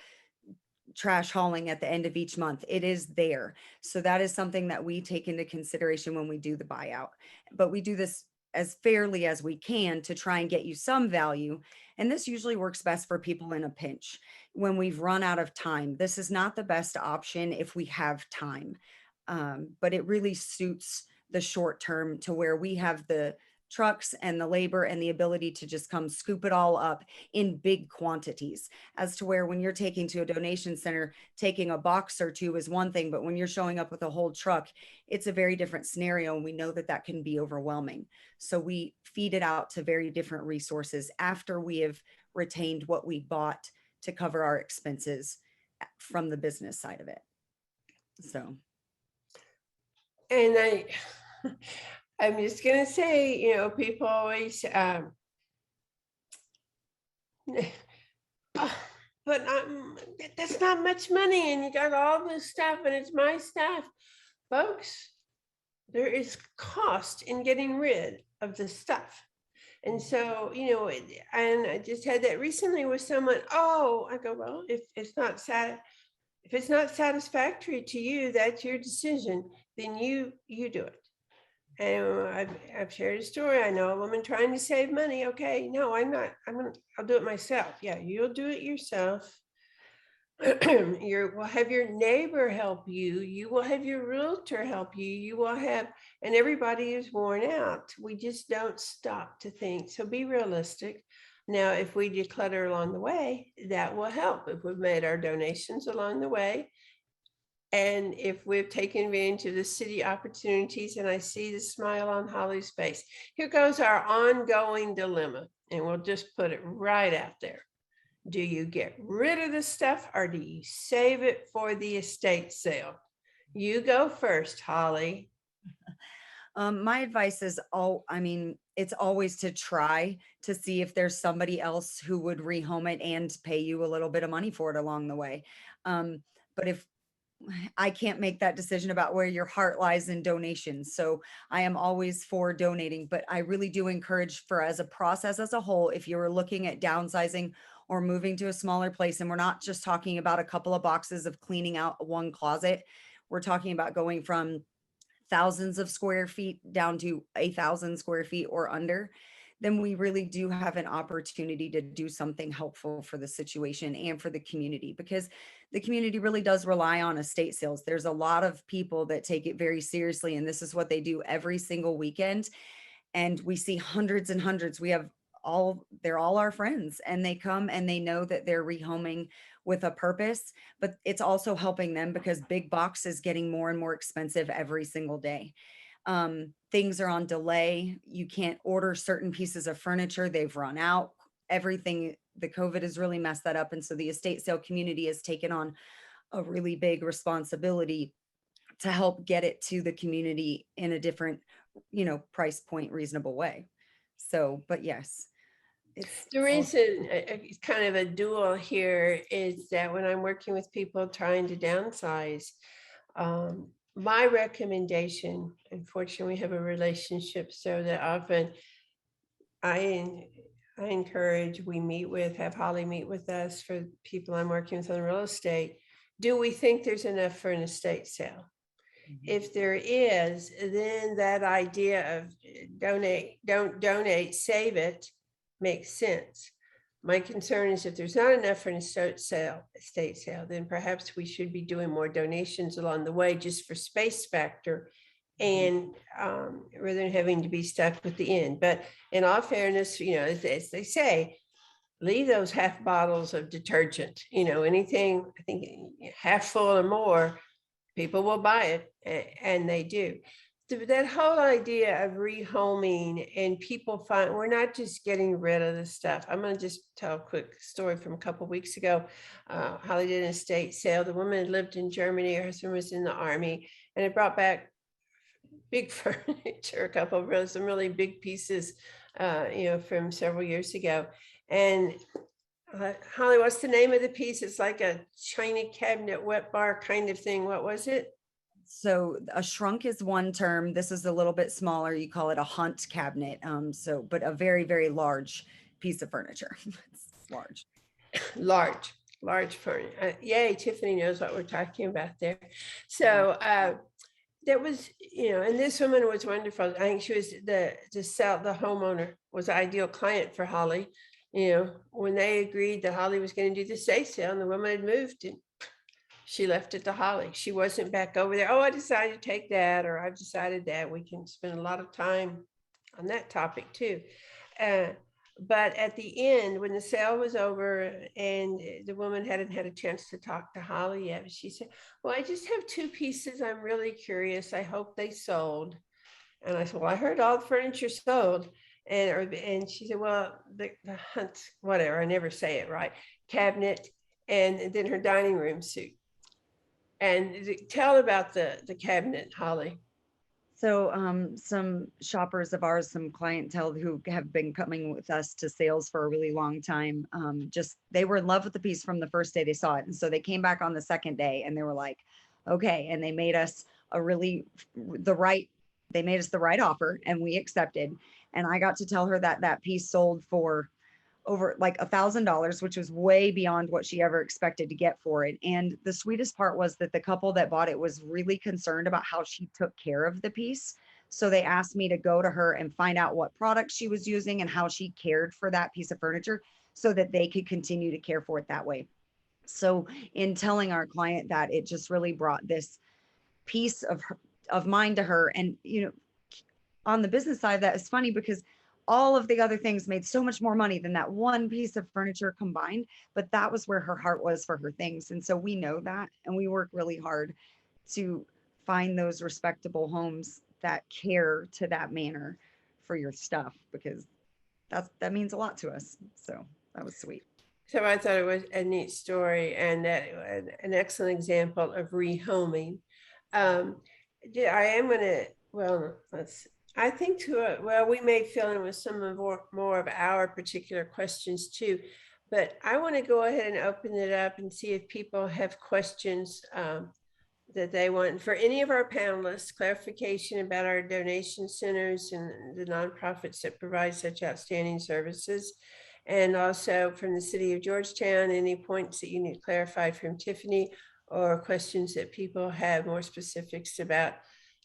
trash hauling at the end of each month, it is there. So that is something that we take into consideration when we do the buyout. But we do this as fairly as we can to try and get you some value. And this usually works best for people in a pinch when we've run out of time. This is not the best option if we have time, but it really suits the short term to where we have the trucks and the labor and the ability to just come scoop it all up in big quantities, as to where when you're taking to a donation center, taking a box or two is one thing, but when you're showing up with a whole truck, it's a very different scenario. And we know that that can be overwhelming. So we feed it out to very different resources after we have retained what we bought to cover our expenses from the business side of it. So. And I'm just going to say, you know, people always, but that's not much money and you got all this stuff and it's my stuff. Folks, there is cost in getting rid of the stuff. And so, you know, and I just had that recently with someone, I go, well, if it's not satisfactory to you, that's your decision, then you do it. And I've shared a story. I know a woman trying to save money. Okay, no, I'm not. I'll do it myself. Yeah, you'll do it yourself. You will have your neighbor help you. You will have your realtor help you. You will have, and everybody is worn out. We just don't stop to think. So be realistic. Now, if we declutter along the way, that will help. If we've made our donations along the way, and if we've taken advantage of the city opportunities, and I see the smile on Holly's face, here goes our ongoing dilemma, and we'll just put it right out there. Do you get rid of the stuff or do you save it for the estate sale? You go first, Holly. My advice is it's always to try to see if there's somebody else who would rehome it and pay you a little bit of money for it along the way. But if I can't make that decision about where your heart lies in donations. So I am always for donating, but I really do encourage for as a process as a whole, if you're looking at downsizing or moving to a smaller place, and we're not just talking about a couple of boxes of cleaning out one closet, we're talking about going from thousands of square feet down to 1,000 square feet or under, then we really do have an opportunity to do something helpful for the situation and for the community, because the community really does rely on estate sales. There's a lot of people that take it very seriously, and this is what they do every single weekend. And we see hundreds and hundreds. They're all our friends, and they come and they know that they're rehoming with a purpose, but it's also helping them because big box is getting more and more expensive every single day. Things are on delay. You can't order certain pieces of furniture. They've run out. Everything, the COVID has really messed that up. And so the estate sale community has taken on a really big responsibility to help get it to the community in a different, price point, reasonable way. So, but yes. The reason it's kind of a dual here is that when I'm working with people trying to downsize, my recommendation, unfortunately, we have a relationship so that often I encourage, have Holly meet with us for people I'm working with on real estate. Do we think there's enough for an estate sale? If there is, then that idea of don't donate, save it makes sense. My concern is if there's not enough for an estate sale, then perhaps we should be doing more donations along the way just for space factor, and rather than having to be stuck with the end. But in all fairness, as they say, leave those half bottles of detergent, anything, I think half full or more, people will buy it, and they do. That whole idea of rehoming, and people find we're not just getting rid of the stuff. I'm going to just tell a quick story from a couple of weeks ago. Holly did an estate sale. The woman lived in Germany. Her husband was in the army, and it brought back big furniture, a couple of some really big pieces, from several years ago. And Holly, what's the name of the piece? It's like a china cabinet wet bar kind of thing. What was it? So a shrunk is one term. This is a little bit smaller. You call it a hunt cabinet. But a very, very large piece of furniture. It's large. Large furniture. Yay, Tiffany knows what we're talking about there. So that was, and this woman was wonderful. I think she was the homeowner was the ideal client for Holly. When they agreed that Holly was going to do the estate sale, and the woman had moved, and she left it to Holly. She wasn't back over there. Oh, I decided to take that, or I've decided that. We can spend a lot of time on that topic too. But at the end, when the sale was over and the woman hadn't had a chance to talk to Holly yet, she said, well, I just have two pieces. I'm really curious. I hope they sold. And I said, well, I heard all the furniture sold. And she said, well, the hunt, whatever, I never say it right, cabinet, and then her dining room suite. And tell about the cabinet, Holly. So some shoppers of ours, some clientele who have been coming with us to sales for a really long time, they were in love with the piece from the first day they saw it. And so they came back on the second day and they were like, okay. And they made us the right offer and we accepted. And I got to tell her that piece sold for over like $1,000, which was way beyond what she ever expected to get for it. And the sweetest part was that the couple that bought it was really concerned about how she took care of the piece. So they asked me to go to her and find out what products she was using and how she cared for that piece of furniture so that they could continue to care for it that way. So in telling our client that, it just really brought this piece of mind to her. And, on the business side, that is funny because all of the other things made so much more money than that one piece of furniture combined, but that was where her heart was for her things. And so we know that, and we work really hard to find those respectable homes that care to that manner for your stuff, because that means a lot to us. So that was sweet. So I thought it was a neat story and an excellent example of rehoming. I am going to, I think we may fill in with some more of our particular questions too, but I want to go ahead and open it up and see if people have questions that they want for any of our panelists, clarification about our donation centers and the nonprofits that provide such outstanding services. And also from the city of Georgetown, any points that you need clarified from Tiffany or questions that people have more specifics about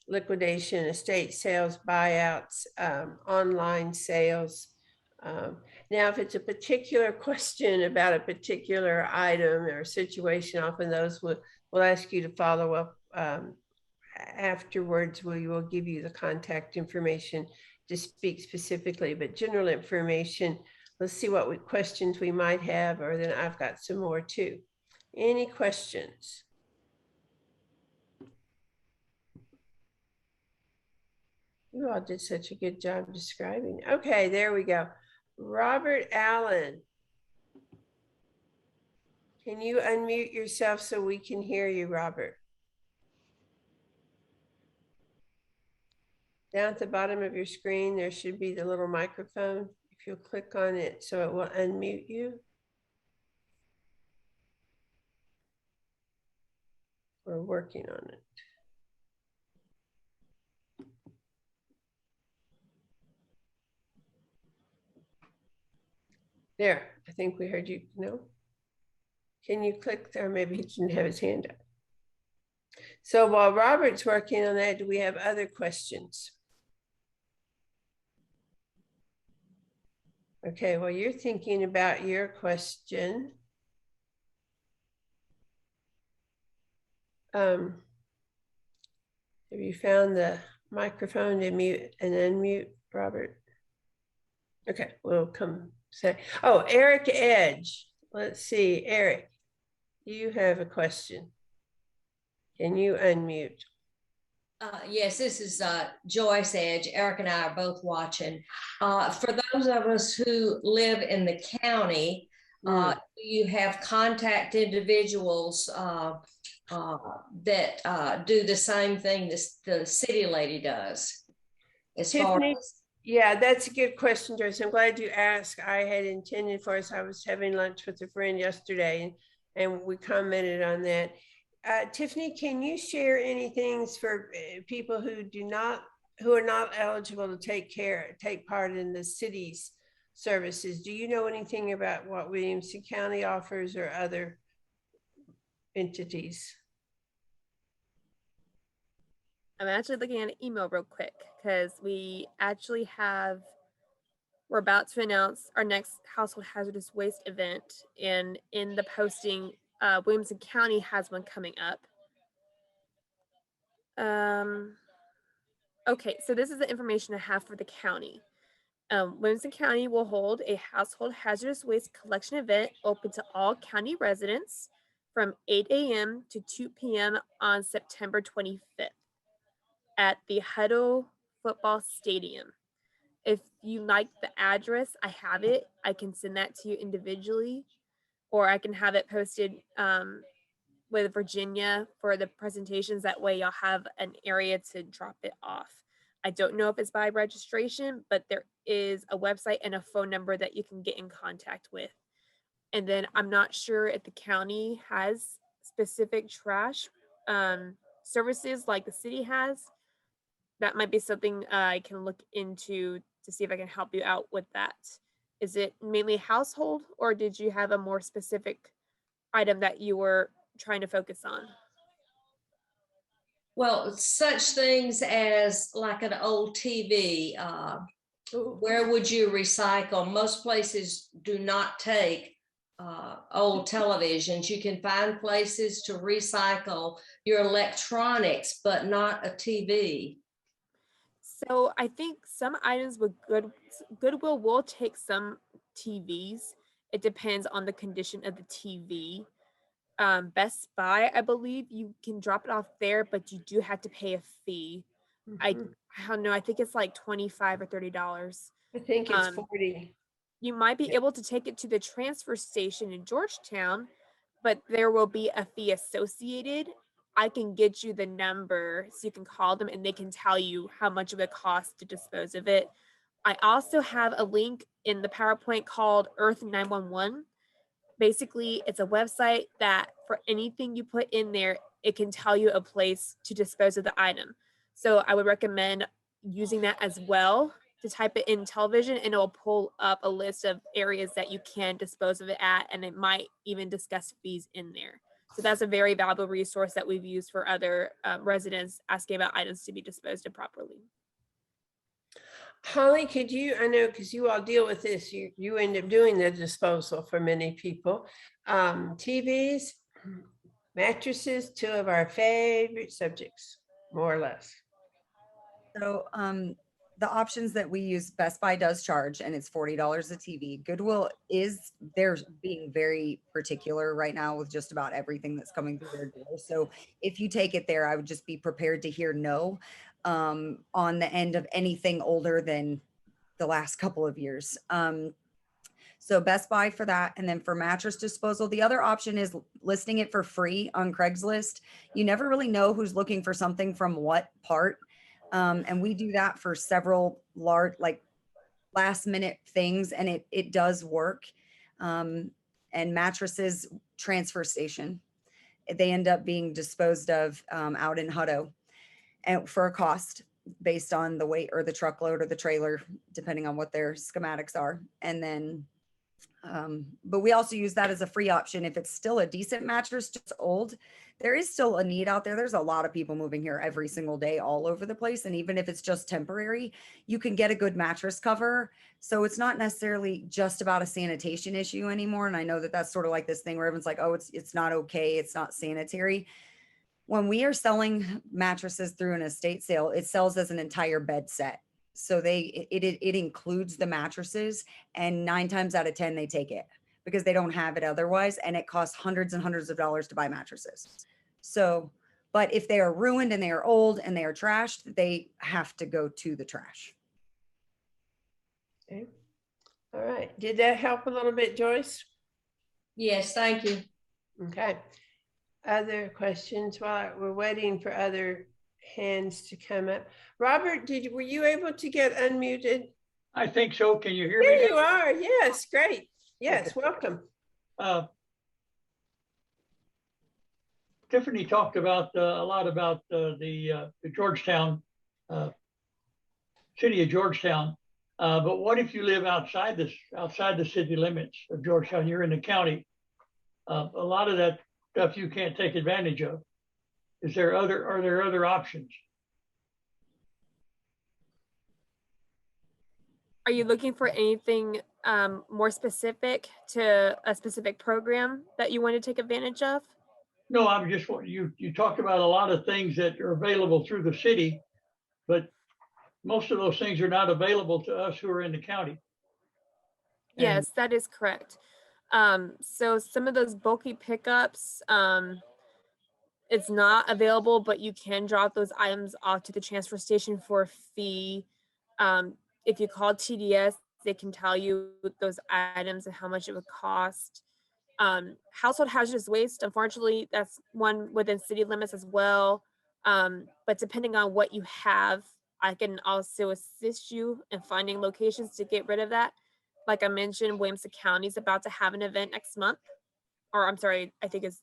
liquidation, estate sales, buyouts, online sales. Now, if it's a particular question about a particular item or situation, often those we'll ask you to follow up afterwards. We will give you the contact information to speak specifically, but general information, let's see what questions we might have, or then I've got some more too. Any questions? You all did such a good job describing. Okay, there we go. Robert Allen. Can you unmute yourself so we can hear you, Robert? Down at the bottom of your screen, there should be the little microphone. If you'll click on it so it will unmute you. We're working on it. There, I think we heard you. No? Can you click there? Maybe he didn't have his hand up. So while Robert's working on that, do we have other questions? Okay, well, you're thinking about your question. Have you found the microphone to mute and unmute, Robert? Okay, we'll come say, oh, Eric Edge. Let's see, Eric, you have a question. Can you unmute? Yes, this is Joyce Edge. Eric and I are both watching. For those of us who live in the county, do you have contact individuals that do the same thing the city lady does? As Tiffany, far as Yeah, that's a good question, Joyce. I'm glad you asked. I had intended for us. I was having lunch with a friend yesterday, and we commented on that. Tiffany, can you share any things for people who are not eligible to take part in the city's services? Do you know anything about what Williamson County offers or other entities? I'm actually looking at an email real quick because we're about to announce our next household hazardous waste event, and in the posting, Williamson County has one coming up. Okay, so this is the information I have for the county. Williamson County will hold a household hazardous waste collection event open to all county residents from 8 a.m. to 2 p.m. on September 25th at the Huddle Football Stadium. If you like the address, I have it. I can send that to you individually, or I can have it posted with Virginia for the presentations. That way y'all have an area to drop it off. I don't know if it's by registration, but there is a website and a phone number that you can get in contact with. And then I'm not sure if the county has specific trash services like the city has. That might be something I can look into to see if I can help you out with that. Is it mainly household, or did you have a more specific item that you were trying to focus on? Well, such things as like an old TV. Where would you recycle? Most places do not take old televisions. You can find places to recycle your electronics, but not a TV. So I think some items with Goodwill will take some TVs. It depends on the condition of the TV. Best Buy, I believe you can drop it off there, but you do have to pay a fee. I don't know. I think it's like $25 or $30. I think it's 40. You might be able to take it to the transfer station in Georgetown, but there will be a fee associated. I can get you the number so you can call them and they can tell you how much it would cost to dispose of it. I also have a link in the PowerPoint called Earth 911. Basically, it's a website that for anything you put in there, it can tell you a place to dispose of the item. So I would recommend using that as well to type it in television, and it will pull up a list of areas that you can dispose of it at, and it might even discuss fees in there. So that's a very valuable resource that we've used for other residents asking about items to be disposed of properly. Holly, could you, I know because you all deal with this, you end up doing the disposal for many people. TVs, mattresses, two of our favorite subjects, more or less. So the options that we use, Best Buy does charge, and it's $40 a TV. Goodwill they're being very particular right now with just about everything that's coming through their door. So if you take it there, I would just be prepared to hear no on the end of anything older than the last couple of years. So Best Buy for that. And then for mattress disposal, the other option is listing it for free on Craigslist. You never really know who's looking for something from what part. And we do that for several large, like last minute things, and it does work. And mattresses, transfer station, they end up being disposed of out in Hutto, and for a cost based on the weight or the truckload or the trailer, depending on what their schematics are. And then, but we also use that as a free option. If it's still a decent mattress, just old, there is still a need out there. There's a lot of people moving here every single day all over the place. And even if it's just temporary, you can get a good mattress cover. So it's not necessarily just about a sanitation issue anymore. And I know that that's sort of like this thing where everyone's like, oh, it's not okay, it's not sanitary. When we are selling mattresses through an estate sale, it sells as an entire bed set. So it includes the mattresses, and 9 times out of 10, they take it because they don't have it otherwise. And it costs hundreds and hundreds of dollars to buy mattresses. So, but if they are ruined and they are old and they are trashed, they have to go to the trash. Okay. All right. Did that help a little bit, Joyce? Yes, thank you. Okay. Other questions while we're waiting for other hands to come up. Robert, were you able to get unmuted? I think so. Can you hear me? There you are. Yes, great. Yes, Okay. welcome. Tiffany talked about a lot about the Georgetown, city of Georgetown. But what if you live outside the city limits of Georgetown? You're in the county. A lot of that stuff you can't take advantage of. Are there other options? Are you looking for anything more specific to a specific program that you want to take advantage of? No, I'm just you talked about a lot of things that are available through the city, but most of those things are not available to us who are in the county. Yes, that is correct. So some of those bulky pickups, it's not available, but you can drop those items off to the transfer station for a fee. If you call TDS, they can tell you those items and how much it would cost. Household hazardous waste, unfortunately, that's one within city limits as well. But depending on what you have, I can also assist you in finding locations to get rid of that. Like I mentioned, Williamson County is about to have an event next month, or I'm sorry, I think is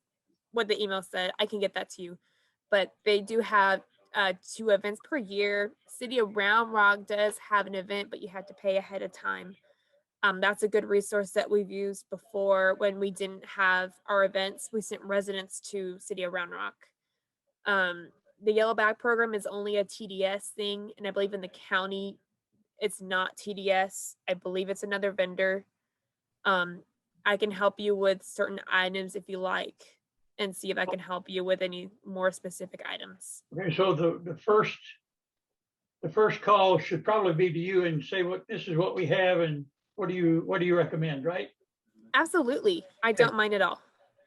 what the email said. I can get that to you, but they do have 2 events per year. City of Round Rock does have an event, but you have to pay ahead of time. That's a good resource that we've used before when we didn't have our events. We sent residents to City of Round Rock. The Yellow Bag program is only a TDS thing, and I believe in the county, it's not TDS. I believe it's another vendor. I can help you with certain items if you like, and see if I can help you with any more specific items. Okay, so the first call should probably be to you and say this is what we have and what do you recommend, right? Absolutely. I don't mind at all.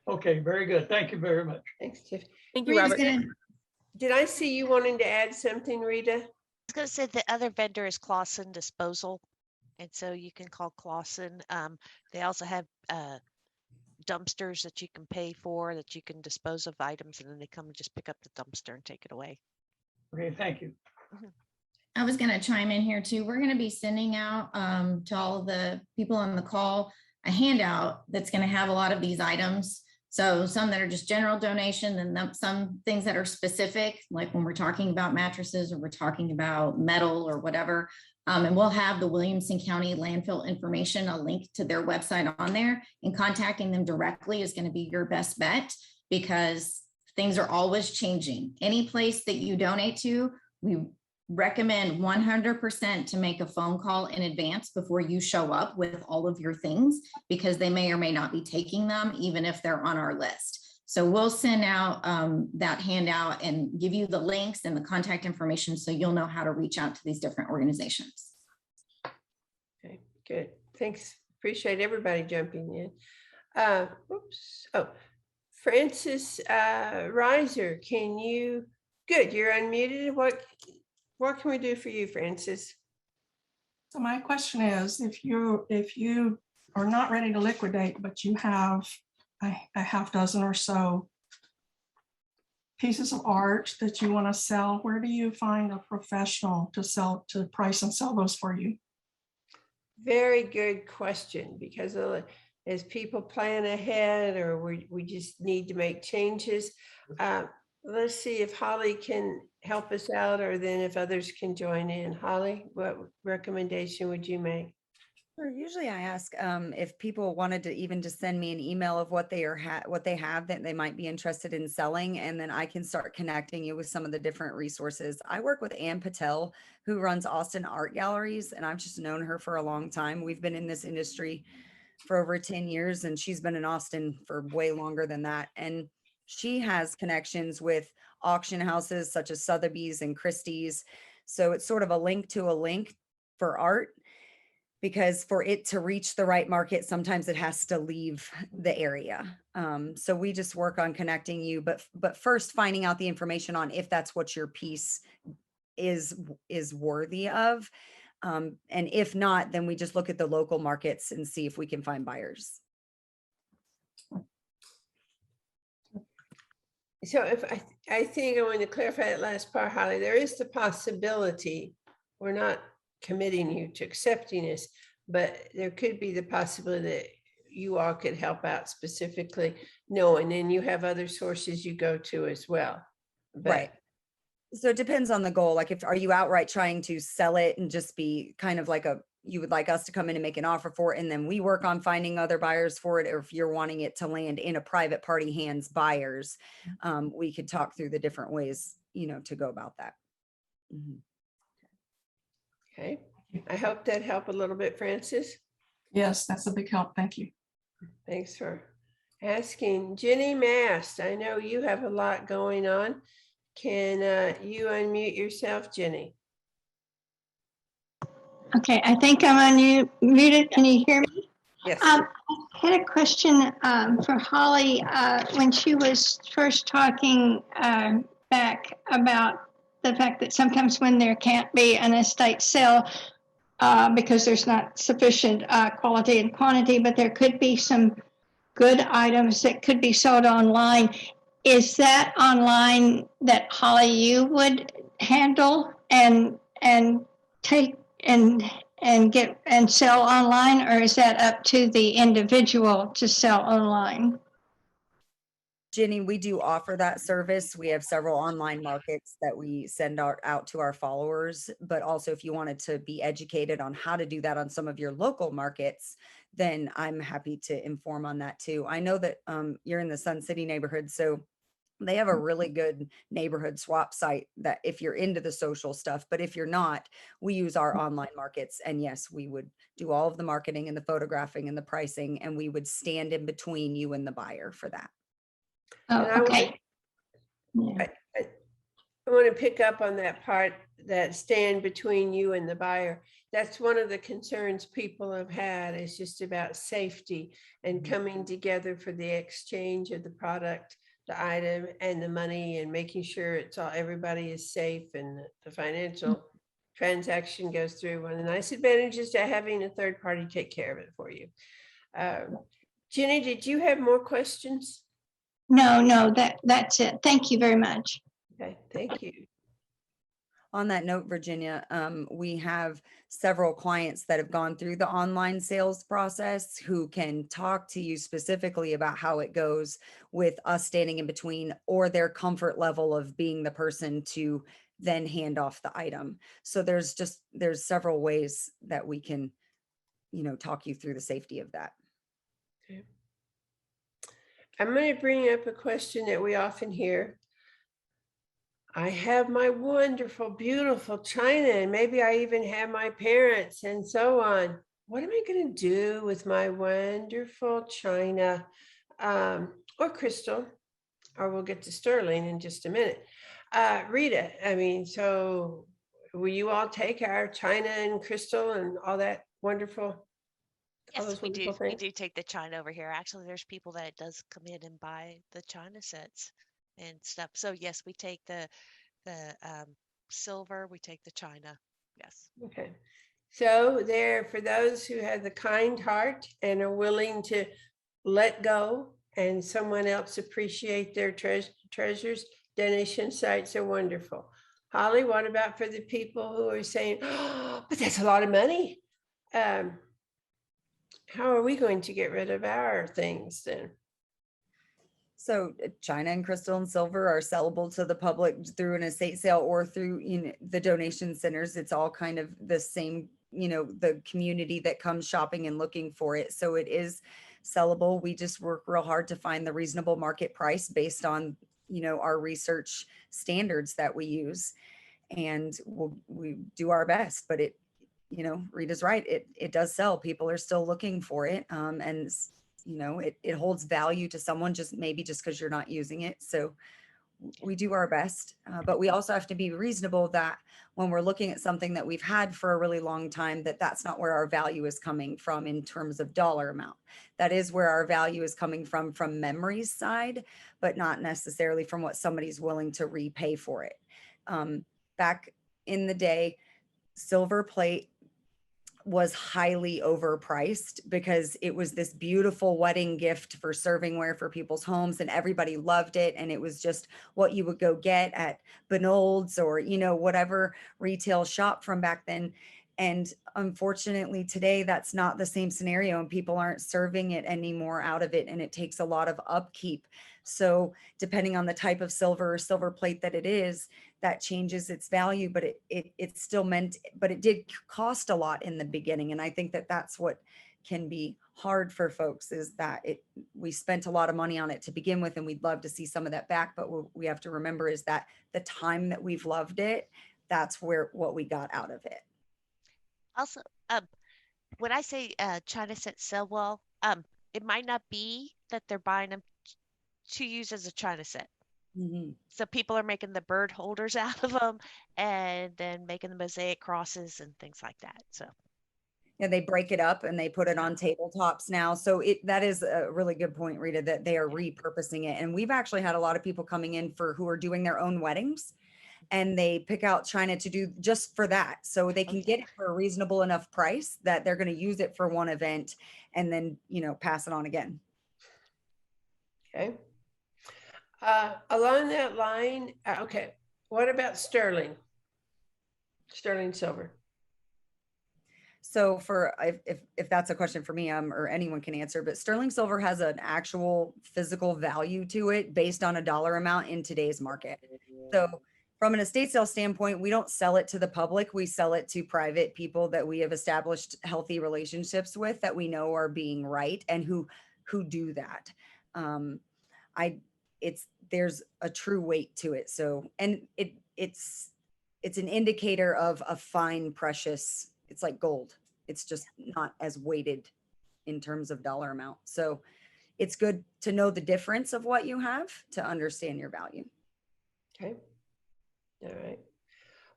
Okay, very good. Thank you very much. Thanks, Tiff. Thank you, Rita, Robert. did I see you wanting to add something, Rita? I was going to say the other vendor is Clausen Disposal. And so you can call Clausen. They also have dumpsters that you can pay for, that you can dispose of items, and then they come and just pick up the dumpster and take it away. Okay, thank you. I was going to chime in here too. We're going to be sending out to all the people on the call a handout that's going to have a lot of these items. So some that are just general donation, and some things that are specific, like when we're talking about mattresses or we're talking about metal or whatever. And we'll have the Williamson County landfill information, a link to their website on there, and contacting them directly is going to be your best bet because things are always changing. Any place that you donate to, we recommend 100% to make a phone call in advance before you show up with all of your things, because they may or may not be taking them, even if they're on our list. So we'll send out that handout and give you the links and the contact information so you'll know how to reach out to these different organizations. Okay, good. Thanks. Appreciate everybody jumping in. Oops. Oh, Francis Reiser, can you? Good, you're unmuted. What can we do for you, Francis? So my question is, if you are not ready to liquidate, but you have a half dozen or so pieces of art that you want to sell, where do you find a professional to price and sell those for you? Very good question, because as people plan ahead or we just need to make changes, let's see if Holly can help us out, or then if others can join in. Holly, what recommendation would you make? Sure. Usually I ask if people wanted to even just send me an email of what they have that they might be interested in selling, and then I can start connecting you with some of the different resources. I work with Ann Patel, who runs Austin Art Galleries, and I've just known her for a long time. We've been in this industry for over 10 years, and she's been in Austin for way longer than that. And she has connections with auction houses such as Sotheby's and Christie's. So it's sort of a link to a link for art, because for it to reach the right market, sometimes it has to leave the area. So we just work on connecting you, but first finding out the information on if that's what your piece is worthy of. And if not, then we just look at the local markets and see if we can find buyers. So if I think I want to clarify that last part, Holly, there is the possibility, we're not committing you to accepting this, but there could be the possibility that you all could help out specifically. No, and then you have other sources you go to as well. But Right. So it depends on the goal. Like, are you outright trying to sell it and just be kind of like you would like us to come in and make an offer for it, and then we work on finding other buyers for it, or if you're wanting it to land in a private party hands buyers, we could talk through the different ways, to go about that. Mhm. Okay, I hope that helped a little bit, Francis. Yes, that's a big help. Thank you. Thanks for asking. Jenny Mast, I know you have a lot going on. Can you unmute yourself, Jenny? Okay, I think I'm unmuted. Can you hear me? Yes. I had a question for Holly when she was first talking back about the fact that sometimes when there can't be an estate sale because there's not sufficient quality and quantity, but there could be some good items that could be sold online. Is that online that Holly, you would handle and take and get and sell online, or is that up to the individual to sell online? Jenny, we do offer that service. We have several online markets that we send out to our followers, but also if you wanted to be educated on how to do that on some of your local markets, then I'm happy to inform on that too. I know that you're in the Sun City neighborhood, so they have a really good neighborhood swap site that if you're into the social stuff, but if you're not, we use our online markets. And yes, we would do all of the marketing and the photographing and the pricing, and we would stand in between you and the buyer for that. Oh, okay. I want to pick up on that part, that stand between you and the buyer. That's one of the concerns people have had, is just about safety and coming together for the exchange of the product, the item, and the money, and making sure everybody is safe and the financial transaction goes through. One of the nice advantages to having a third party take care of it for you. Jenny, did you have more questions? No, that's it. Thank you very much. Okay, thank you. On that note, Virginia, we have several clients that have gone through the online sales process who can talk to you specifically about how it goes with us standing in between, or their comfort level of being the person to then hand off the item. So there's several ways that we can, talk you through the safety of that. Okay. I'm going to bring up a question that we often hear. I have my wonderful, beautiful china, and maybe I even have my parents and so on. What am I going to do with my wonderful china or crystal? Or we'll get to sterling in just a minute. Rita, so will you all take our china and crystal and all that wonderful? Yes, we do. We do take the china over here. Actually, there's people that does come in and buy the china sets and stuff. So yes, we take the silver, we take the china. Yes. Okay. So there, for those who have the kind heart and are willing to let go and someone else appreciate their treasures, donation sites are wonderful. Holly, what about for the people who are saying, oh, but that's a lot of money? How are we going to get rid of our things then? So china and crystal and silver are sellable to the public through an estate sale or through the donation centers. It's all kind of the same, the community that comes shopping and looking for it. So it is sellable. We just work real hard to find the reasonable market price based on, our research standards that we use. And we do our best, but Rita's right. It does sell. People are still looking for it. And it holds value to someone just because you're not using it. So we do our best, but we also have to be reasonable that when we're looking at something that we've had for a really long time, that's not where our value is coming from in terms of dollar amount. That is where our value is coming from memory's side, but not necessarily from what somebody's willing to repay for it. Back in the day, silver plate was highly overpriced because it was this beautiful wedding gift for servingware for people's homes and everybody loved it. And it was just what you would go get at Benolds or, you know, whatever retail shop from back then. And unfortunately today that's not the same scenario and people aren't serving it anymore out of it. And it takes a lot of upkeep. So depending on the type of silver or silver plate that it is, that changes its value, but it's still meant, but it did cost a lot in the beginning. And I think that that's what can be hard for folks is that we spent a lot of money on it to begin with, and we'd love to see some of that back. But what we have to remember is that the time that we've loved it, that's what we got out of it. Also, when I say China sets sell well, it might not be that they're buying them to use as a China set. Mm-hmm. So people are making the bird holders out of them and then making the mosaic crosses and things like that. So yeah, they break it up and they put it on tabletops now. So that is a really good point, Rita, that they are repurposing it. And we've actually had a lot of people coming in who are doing their own weddings, and they pick out China to do just for that. So they can get it for a reasonable enough price that they're going to use it for one event and then, you know, pass it on again. Okay. Along that line, okay, what about sterling? Sterling silver. So if that's a question for me, or anyone can answer, but sterling silver has an actual physical value to it based on a dollar amount in today's market. So from an estate sale standpoint, we don't sell it to the public. We sell it to private people that we have established healthy relationships with, that we know are being right and who do that. There's a true weight to it. So, and it's an indicator of a fine, precious, it's like gold. It's just not as weighted in terms of dollar amount. So it's good to know the difference of what you have to understand your value. Okay. All right.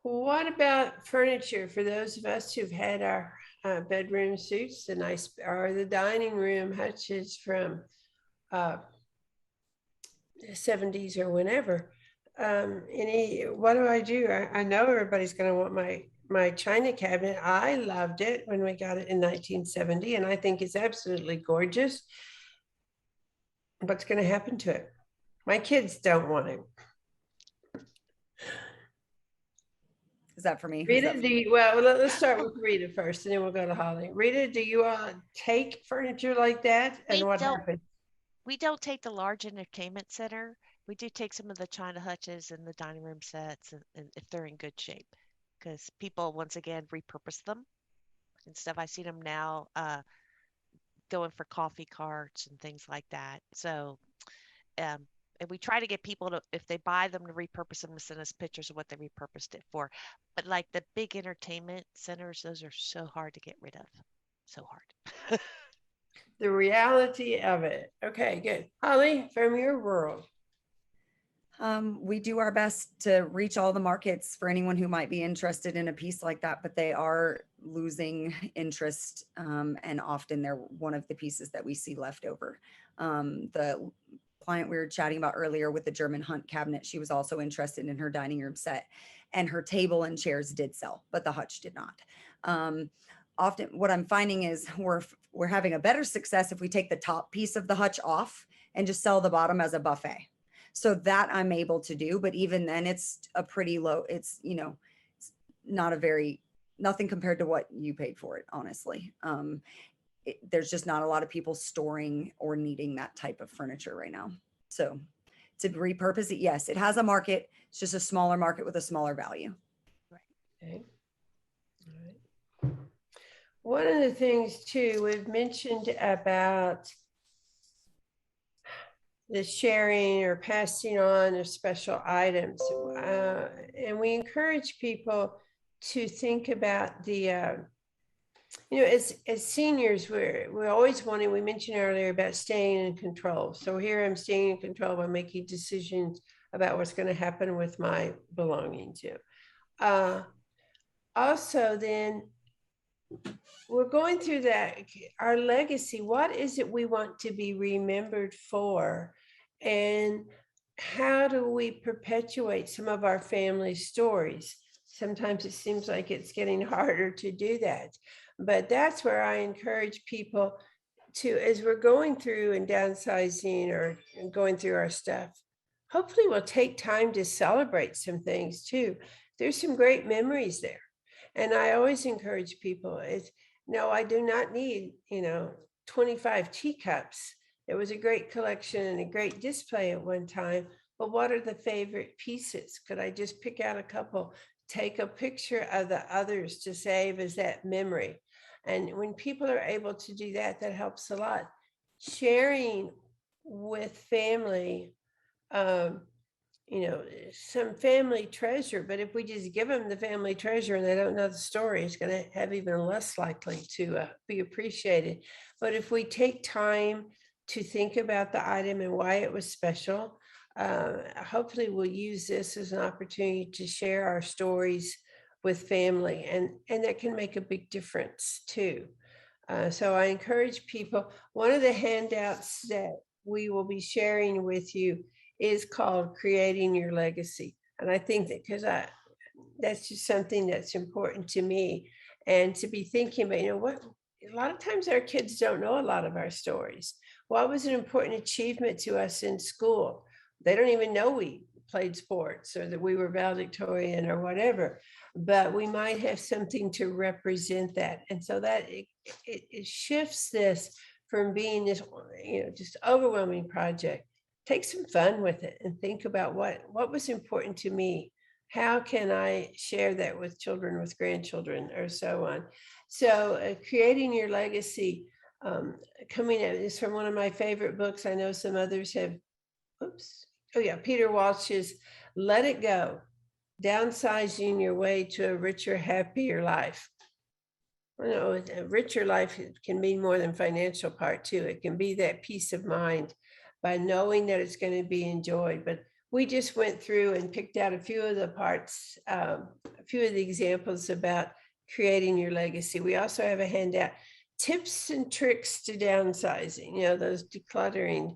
What about furniture? For those of us who've had our bedroom suites, or the dining room hutches from the 70s or whenever. What do I do? I know everybody's going to want my china cabinet. I loved it when we got it in 1970, and I think it's absolutely gorgeous. What's going to happen to it? My kids don't want it. Is that for me? Rita, let's start with Rita first, and then we'll go to Holly. Rita, do you take furniture like that? And what happens? We don't take the large entertainment center. We do take some of the china hutches and the dining room sets, and if they're in good shape, because people once again repurpose them and stuff. I see them now going for coffee carts and things like that. So, and we try to get people to, if they buy them, to repurpose them, to send us pictures of what they repurposed it for. But like the big entertainment centers, those are so hard to get rid of. So hard. The reality of it. Okay, good. Holly, from your world. We do our best to reach all the markets for anyone who might be interested in a piece like that, but they are losing interest. And often they're one of the pieces that we see left over. The client we were chatting about earlier with the German Hunt cabinet, she was also interested in her dining room set, and her table and chairs did sell, but the hutch did not. Often what I'm finding is we're having a better success if we take the top piece of the hutch off and just sell the bottom as a buffet. So that I'm able to do, but even then it's a pretty low, it's, you know, it's not nothing compared to what you paid for it, honestly. There's just not a lot of people storing or needing that type of furniture right now. So to repurpose it, yes, it has a market. It's just a smaller market with a smaller value. Right. Okay. All right. One of the things too, we've mentioned about the sharing or passing on of special items. And we encourage people to think about the, as seniors, we're always wanting, we mentioned earlier about staying in control. So here I'm staying in control by making decisions about what's going to happen with my belongings. Also then, we're going through that, our legacy. What is it we want to be remembered for? And how do we perpetuate some of our family stories? sometimes it seems like it's getting harder to do that. But that's where I encourage people to, as we're going through and downsizing or going through our stuff, hopefully we'll take time to celebrate some things too. There's some great memories there. And I always encourage people, no, I do not need, 25 teacups. There was a great collection and a great display at one time, but what are the favorite pieces? Could I just pick out a couple, take a picture of the others to save as that memory? And when people are able to do that, that helps a lot. Sharing with family, some family treasure, but if we just give them the family treasure and they don't know the story, it's going to have even less likely to be appreciated. But if we take time to think about the item and why it was special, hopefully we'll use this as an opportunity to share our stories with family, and that can make a big difference too. So I encourage people, one of the handouts that we will be sharing with you is called Creating Your Legacy. And I think that that's just something that's important to me, and to be thinking about, what, a lot of times our kids don't know a lot of our stories. What was an important achievement to us in school? They don't even know we played sports or that we were valedictorian or whatever, but we might have something to represent that. And so that it shifts this from being this, just overwhelming project. Take some fun with it and think about what was important to me. How can I share that with children, with grandchildren, or so on? So Creating Your Legacy, coming out, is from one of my favorite books. I know some others have, Peter Walsh's Let It Go, Downsizing Your Way to a Richer, Happier Life. A richer life can mean more than financial part too. It can be that peace of mind by knowing that it's going to be enjoyed. But we just went through and picked out a few of the parts, a few of the examples about creating your legacy. We also have a handout, tips and tricks to downsizing, those decluttering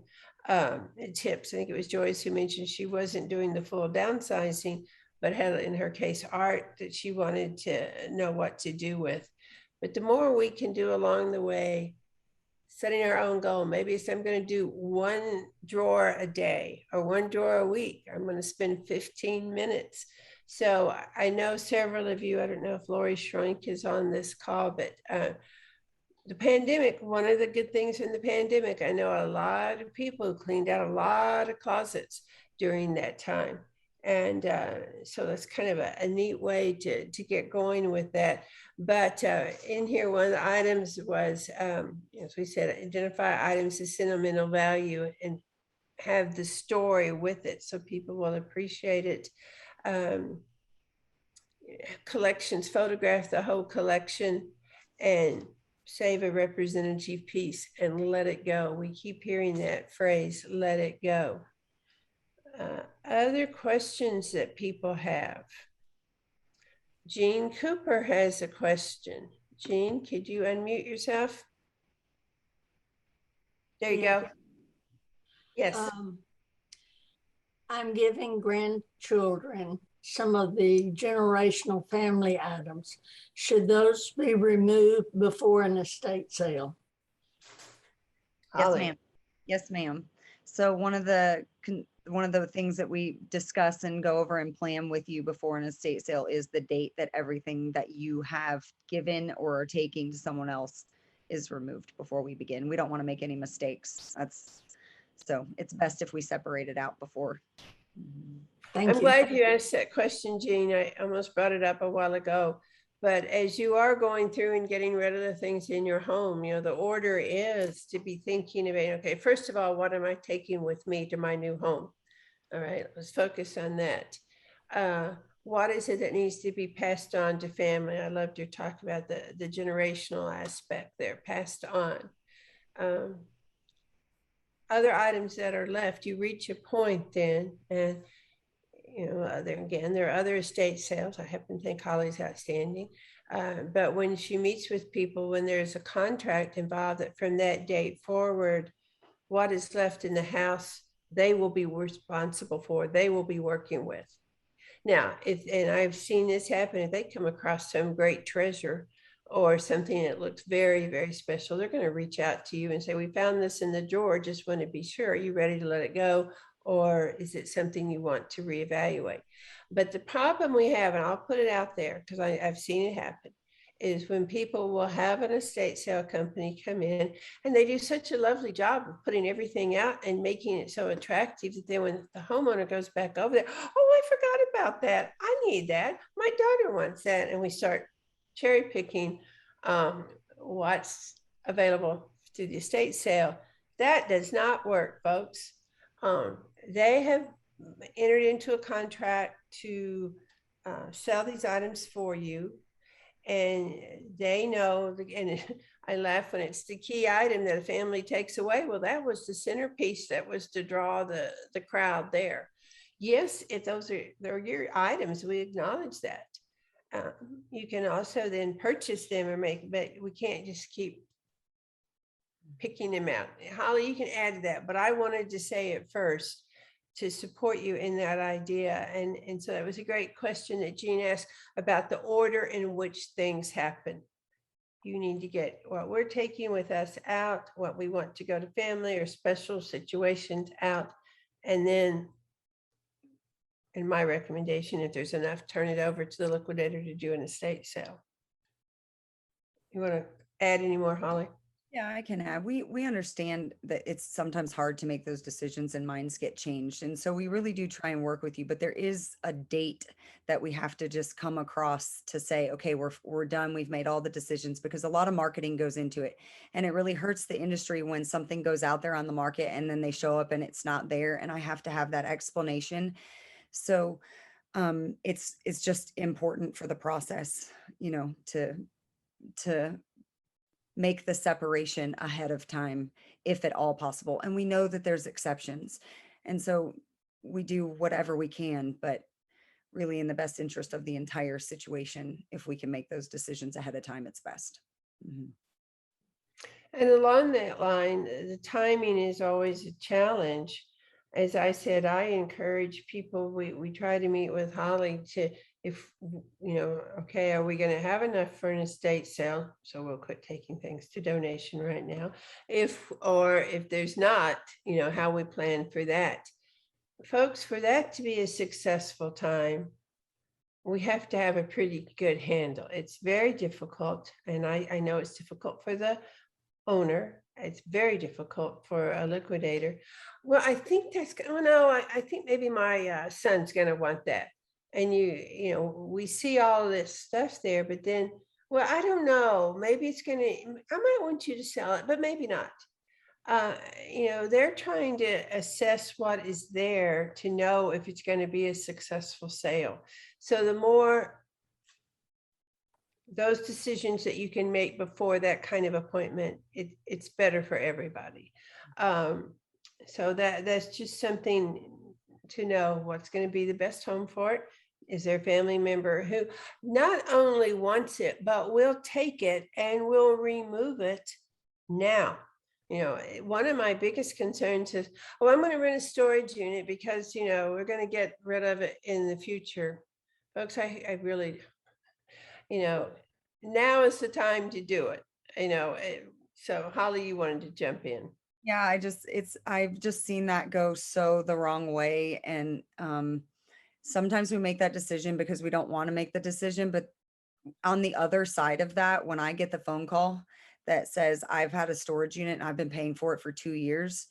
tips. I think it was Joyce who mentioned she wasn't doing the full downsizing, but had, in her case, art that she wanted to know what to do with. But the more we can do along the way, setting our own goal, maybe it's I'm going to do one drawer a day or one drawer a week. I'm going to spend 15 minutes. So I know several of you, I don't know if Lori Schrank is on this call, but the pandemic, one of the good things in the pandemic, I know a lot of people who cleaned out a lot of closets during that time. And so that's kind of a neat way to get going with that. But in here, one of the items was, as we said, identify items of sentimental value and have the story with it so people will appreciate it. Collections, photograph the whole collection and save a representative piece and let it go. We keep hearing that phrase, let it go. Other questions that people have. Jean Cooper has a question. Jean, could you unmute yourself? There you go. Yes. I'm giving grandchildren some of the generational family items. Should those be removed before an estate sale? Yes, ma'am. Yes, ma'am. So one of the things that we discuss and go over and plan with you before an estate sale is the date that everything that you have given or are taking to someone else is removed before we begin. We don't want to make any mistakes. So it's best if we separate it out before. I'm glad you asked that question, Jean. I almost brought it up a while ago. But as you are going through and getting rid of the things in your home, the order is to be thinking about, okay, first of all, what am I taking with me to my new home? All right, let's focus on that. What is it that needs to be passed on to family? I loved your talk about the generational aspect there, passed on. Other items that are left, you reach a point then, and there are other estate sales. I happen to think Holly's outstanding. But when she meets with people, when there's a contract involved, that from that date forward, what is left in the house, they will be responsible for, they will be working with. Now, and I've seen this happen, if they come across some great treasure or something that looks very, very special, they're going to reach out to you and say, we found this in the drawer, just want to be sure, are you ready to let it go? Or is it something you want to reevaluate? But the problem we have, and I'll put it out there because I've seen it happen, is when people will have an estate sale company come in and they do such a lovely job of putting everything out and making it so attractive that then when the homeowner goes back over there, oh, I forgot about that. I need that. My daughter wants that. And we start cherry picking what's available through the estate sale. That does not work, folks. They have entered into a contract to sell these items for you. And they know, and I laugh when it's the key item that a family takes away. Well, that was the centerpiece that was to draw the crowd there. Yes, if they're your items, we acknowledge that. You can also then purchase them or but we can't just keep picking them out. Holly, you can add to that, but I wanted to say it first to support you in that idea. And so that was a great question that Jean asked about the order in which things happen. You need to get what we're taking with us out, what we want to go to family or special situations out. And then, in my recommendation, if there's enough, turn it over to the liquidator to do an estate sale. You want to add any more, Holly? Yeah, I can add. We understand that it's sometimes hard to make those decisions and minds get changed. And so we really do try and work with you, but there is a date that we have to just come across to say, okay, we're done. We've made all the decisions, because a lot of marketing goes into it. And it really hurts the industry when something goes out there on the market and then they show up and it's not there. And I have to have that explanation. So it's just important for the process, you know, to make the separation ahead of time, if at all possible. And we know that there's exceptions. And so we do whatever we can, but really in the best interest of the entire situation, if we can make those decisions ahead of time, it's best. Mm-hmm. And along that line, the timing is always a challenge. As I said, I encourage people, we try to meet with Holly to, if, you know, okay, are we going to have enough for an estate sale? So we'll quit taking things to donation right now. If there's not, you know, how we plan for that. Folks, for that to be a successful time, we have to have a pretty good handle. It's very difficult. And I know it's difficult for the owner. It's very difficult for a liquidator. Well, I think that's, oh no, I think maybe my son's going to want that. And you know, we see all this stuff there, but then, well, I don't know, maybe it's going to, I might want you to sell it, but maybe not. You know, they're trying to assess what is there to know if it's going to be a successful sale. So the more those decisions that you can make before that kind of appointment, it's better for everybody. So that's just something to know, what's going to be the best home for it. Is there a family member who not only wants it, but will take it and will remove it now? You know, one of my biggest concerns is, oh, I'm going to rent a storage unit because, you know, we're going to get rid of it in the future. Folks, I really, you know, now is the time to do it, you know. So Holly, you wanted to jump in. Yeah, I've just seen that go so the wrong way. And sometimes we make that decision because we don't want to make the decision. But on the other side of that, when I get the phone call that says, I've had a storage unit and I've been paying for it for 2 years,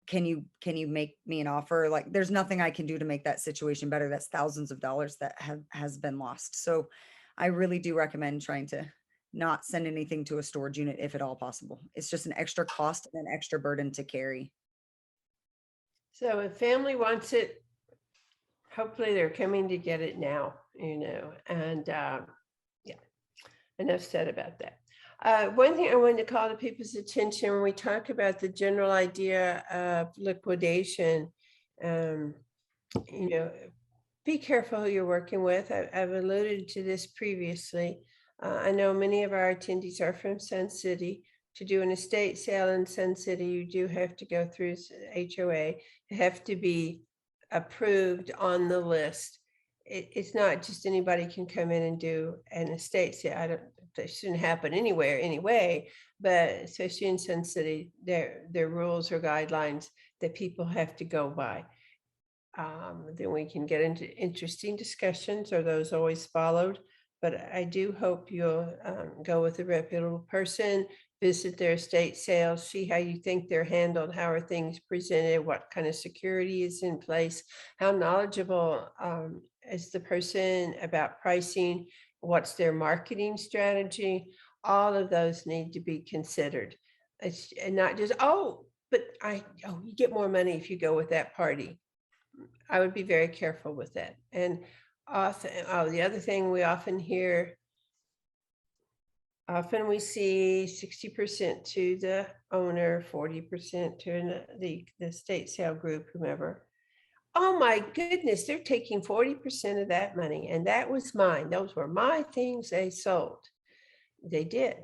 can you make me an offer? Like, there's nothing I can do to make that situation better. That's thousands of dollars that has been lost. So I really do recommend trying to not send anything to a storage unit if at all possible. It's just an extra cost and an extra burden to carry. So if family wants it, hopefully they're coming to get it now, you know. And yeah, enough said about that. One thing I wanted to call to people's attention when we talk about the general idea of liquidation, you know, be careful who you're working with. I've alluded to this previously. I know many of our attendees are from Sun City. To do an estate sale in Sun City, you do have to go through HOA. You have to be approved on the list. it's not just anybody can come in and do an estate sale. That shouldn't happen anywhere anyway, but especially in Sun City, there are rules or guidelines that people have to go by. Then we can get into interesting discussions. Are those always followed? But I do hope you'll go with a reputable person, visit their estate sales, see how you think they're handled, how are things presented, what kind of security is in place, how knowledgeable is the person about pricing, what's their marketing strategy. All of those need to be considered. It's not just, but you get more money if you go with that party. I would be very careful with that. And the other thing we often hear, we see 60% to the owner, 40% to the estate sale group, whomever. Oh my goodness, they're taking 40% of that money, and that was mine. Those were my things they sold. They did,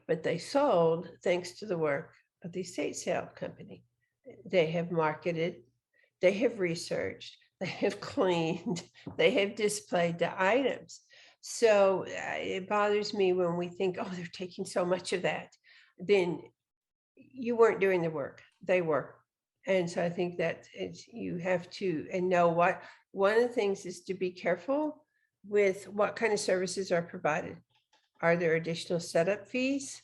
but they sold thanks to the work of the estate sale company. They have marketed, they have researched, they have cleaned, they have displayed the items. So it bothers me when we think, they're taking so much of that. Then you weren't doing the work, they were. And so I think that you have to know what. One of the things is to be careful with what kind of services are provided. Are there additional setup fees?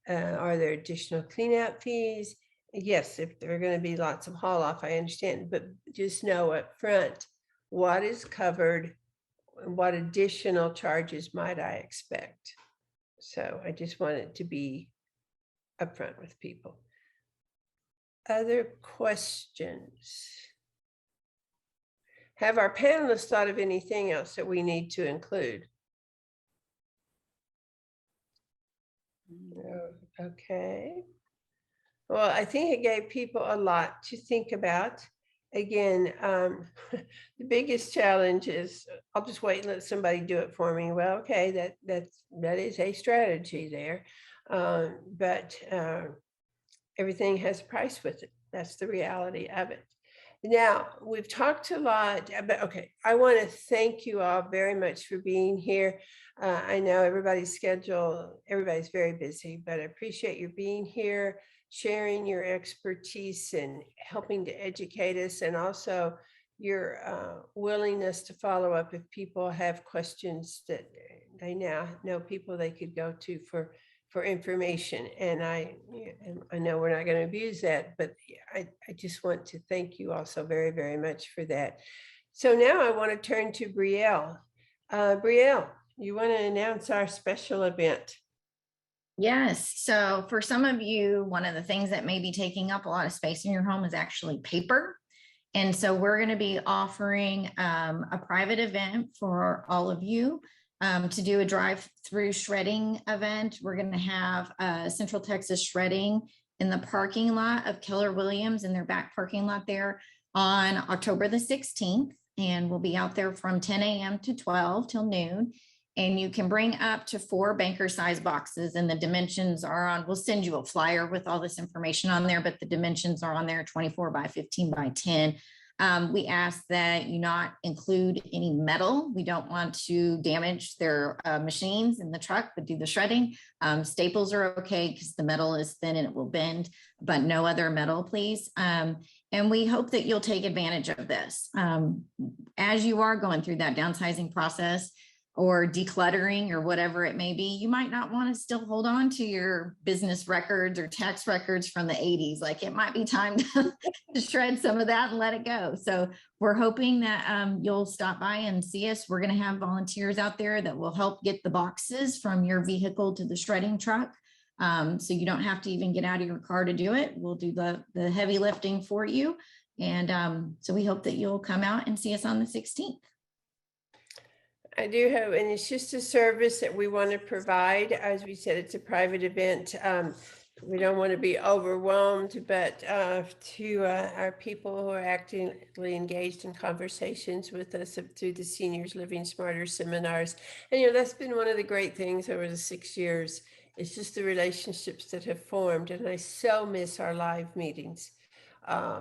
Are there additional cleanout fees? Yes, if there are going to be lots of haul off, I understand, but just know up front what is covered and what additional charges might I expect. So I just want it to be upfront with people. Other questions? Have our panelists thought of anything else that we need to include? No. Okay. Well, I think it gave people a lot to think about. Again, the biggest challenge is I'll just wait and let somebody do it for me. Well, okay, that is a strategy there, but everything has a price with it. That's the reality of it. Now, we've talked a lot about, okay, I want to thank you all very much for being here. I know everybody's very busy, but I appreciate you being here, sharing your expertise and helping to educate us, and also your willingness to follow up if people have questions that they now know people they could go to for information. And I know we're not going to abuse that, but I just want to thank you also very, very much for that. So now I want to turn to Brielle. Brielle, you want to announce our special event? Yes. So for some of you, one of the things that may be taking up a lot of space in your home is actually paper. And so we're going to be offering a private event for all of you to do a drive-through shredding event. We're going to have Central Texas Shredding in the parking lot of Keller Williams in their back parking lot there on October the 16th. And we'll be out there from 10 a.m. to 12 till noon. And you can bring up to 4 banker size boxes, and the dimensions are on, we'll send you a flyer with all this information on there, but the dimensions are on there, 24 by 15 by 10. We ask that you not include any metal. We don't want to damage their machines in the truck, but do the shredding. Staples are okay because the metal is thin and it will bend, but no other metal, please. And we hope that you'll take advantage of this. As you are going through that downsizing process, or decluttering or whatever it may be, you might not want to still hold on to your business records or tax records from the 80s. Like, it might be time to shred some of that and let it go. So we're hoping that you'll stop by and see us. We're going to have volunteers out there that will help get the boxes from your vehicle to the shredding truck. So you don't have to even get out of your car to do it. We'll do the heavy lifting for you. And so we hope that you'll come out and see us on the 16th. I do have, and it's just a service that we want to provide. As we said, it's a private event. We don't want to be overwhelmed, but to our people who are actively engaged in conversations with us through the Seniors Living Smarter seminars. And, that's been one of the great things over the 6 years. It's just the relationships that have formed. And I so miss our live meetings.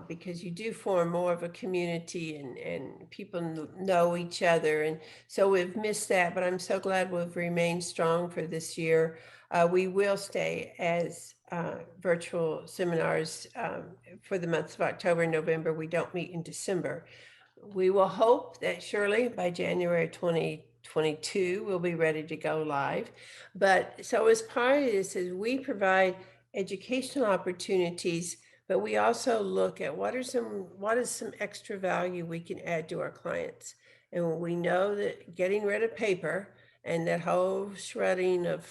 because you do form more of a community and people know each other. And so we've missed that, but I'm so glad we've remained strong for this year. We will stay as virtual seminars for the months of October and November. We don't meet in December. We will hope that surely by January 2022, we'll be ready to go live. But so as part of this is we provide educational opportunities, but we also look at what is some extra value we can add to our clients. And we know that getting rid of paper and that whole shredding of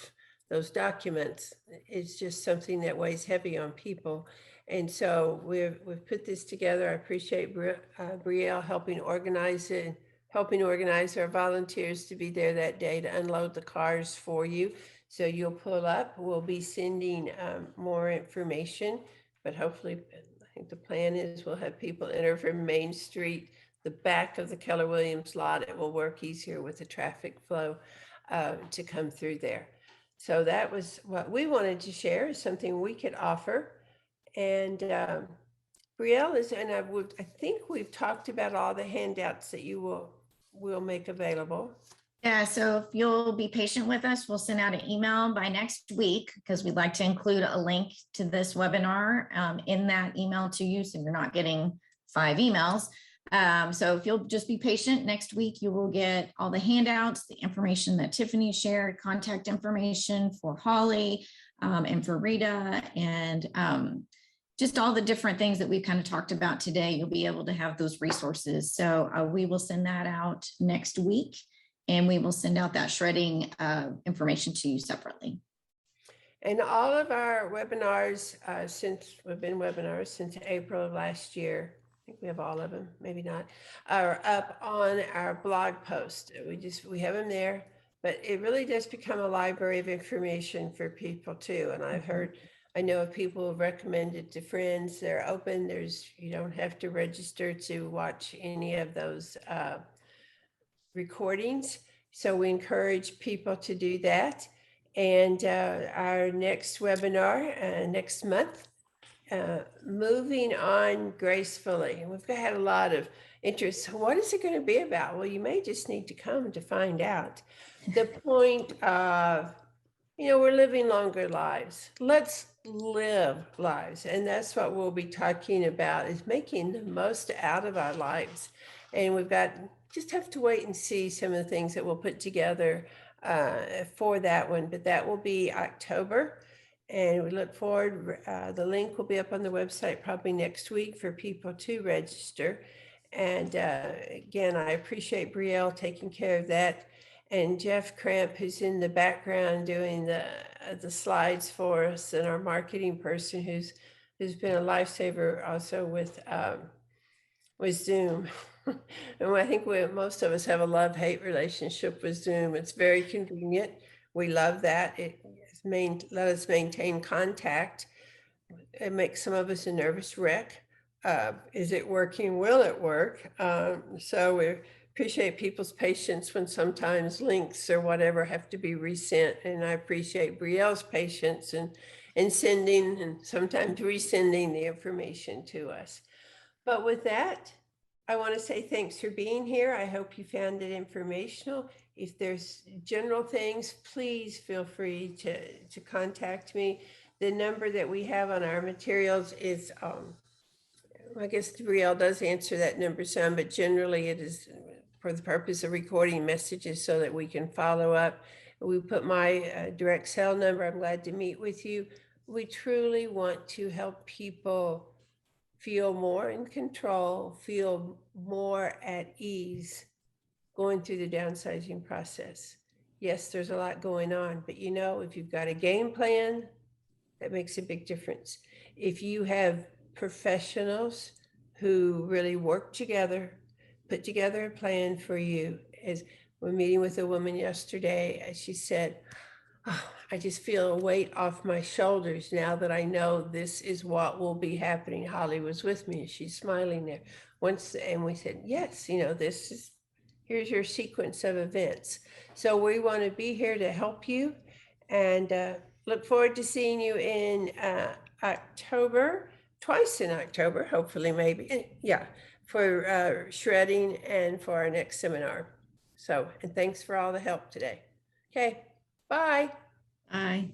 those documents is just something that weighs heavy on people. And so we've put this together. I appreciate Brielle helping organize it, helping organize our volunteers to be there that day to unload the cars for you. So you'll pull up. We'll be sending more information, but hopefully, I think the plan is we'll have people enter from Main Street, the back of the Keller Williams lot. It will work easier with the traffic flow to come through there. So that was what we wanted to share, is something we could offer. And Brielle is, and I think we've talked about all the handouts that you will make available. Yeah, so if you'll be patient with us, we'll send out an email by next week, because we'd like to include a link to this webinar in that email to you, so you're not getting 5 emails. So if you'll just be patient, next week you will get all the handouts, the information that Tiffany shared, contact information for Holly and for Rita, and just all the different things that we've kind of talked about today. You'll be able to have those resources. So we will send that out next week, and we will send out that shredding information to you separately. And all of our webinars, since we've been webinars since April of last year, I think we have all of them, maybe not, are up on our blog post. We have them there, but it really does become a library of information for people too. And I know of people who've recommended to friends. They're open. You don't have to register to watch any of those recordings. So we encourage people to do that. And our next webinar next month, moving on gracefully. We've had a lot of interest. What is it going to be about? Well, you may just need to come to find out. The point of, we're living longer lives. Let's live lives. And that's what we'll be talking about, is making the most out of our lives. And just have to wait and see some of the things that we'll put together for that one. But that will be October. And we look forward. The link will be up on the website probably next week for people to register. And again, I appreciate Brielle taking care of that. And Jeff Cramp, who's in the background doing the slides for us, and our marketing person who's been a lifesaver also with Zoom. And I think most of us have a love-hate relationship with Zoom. It's very convenient. We love that. Let us maintain contact. It makes some of us a nervous wreck. Is it working? Will it work? So we appreciate people's patience when sometimes links or whatever have to be resent. And I appreciate Brielle's patience in sending and sometimes resending the information to us. But with that, I want to say thanks for being here. I hope you found it informational. If there's general things, please feel free to contact me. The number that we have on our materials is, I guess Brielle does answer that number some, but generally it is for the purpose of recording messages so that we can follow up. We put my direct cell number. I'm glad to meet with you. We truly want to help people feel more in control, feel more at ease going through the downsizing process. Yes, there's a lot going on, but if you've got a game plan, that makes a big difference. If you have professionals who really work together, put together a plan for you. As we're meeting with a woman yesterday, she said, oh, I just feel a weight off my shoulders now that I know this is what will be happening. Holly was with me. She's smiling there. And we said, yes, here's your sequence of events. So we want to be here to help you, and look forward to seeing you in October twice in October, hopefully, maybe. Yeah, for shredding and for our next seminar. So, and thanks for all the help today. Okay, bye. Aye.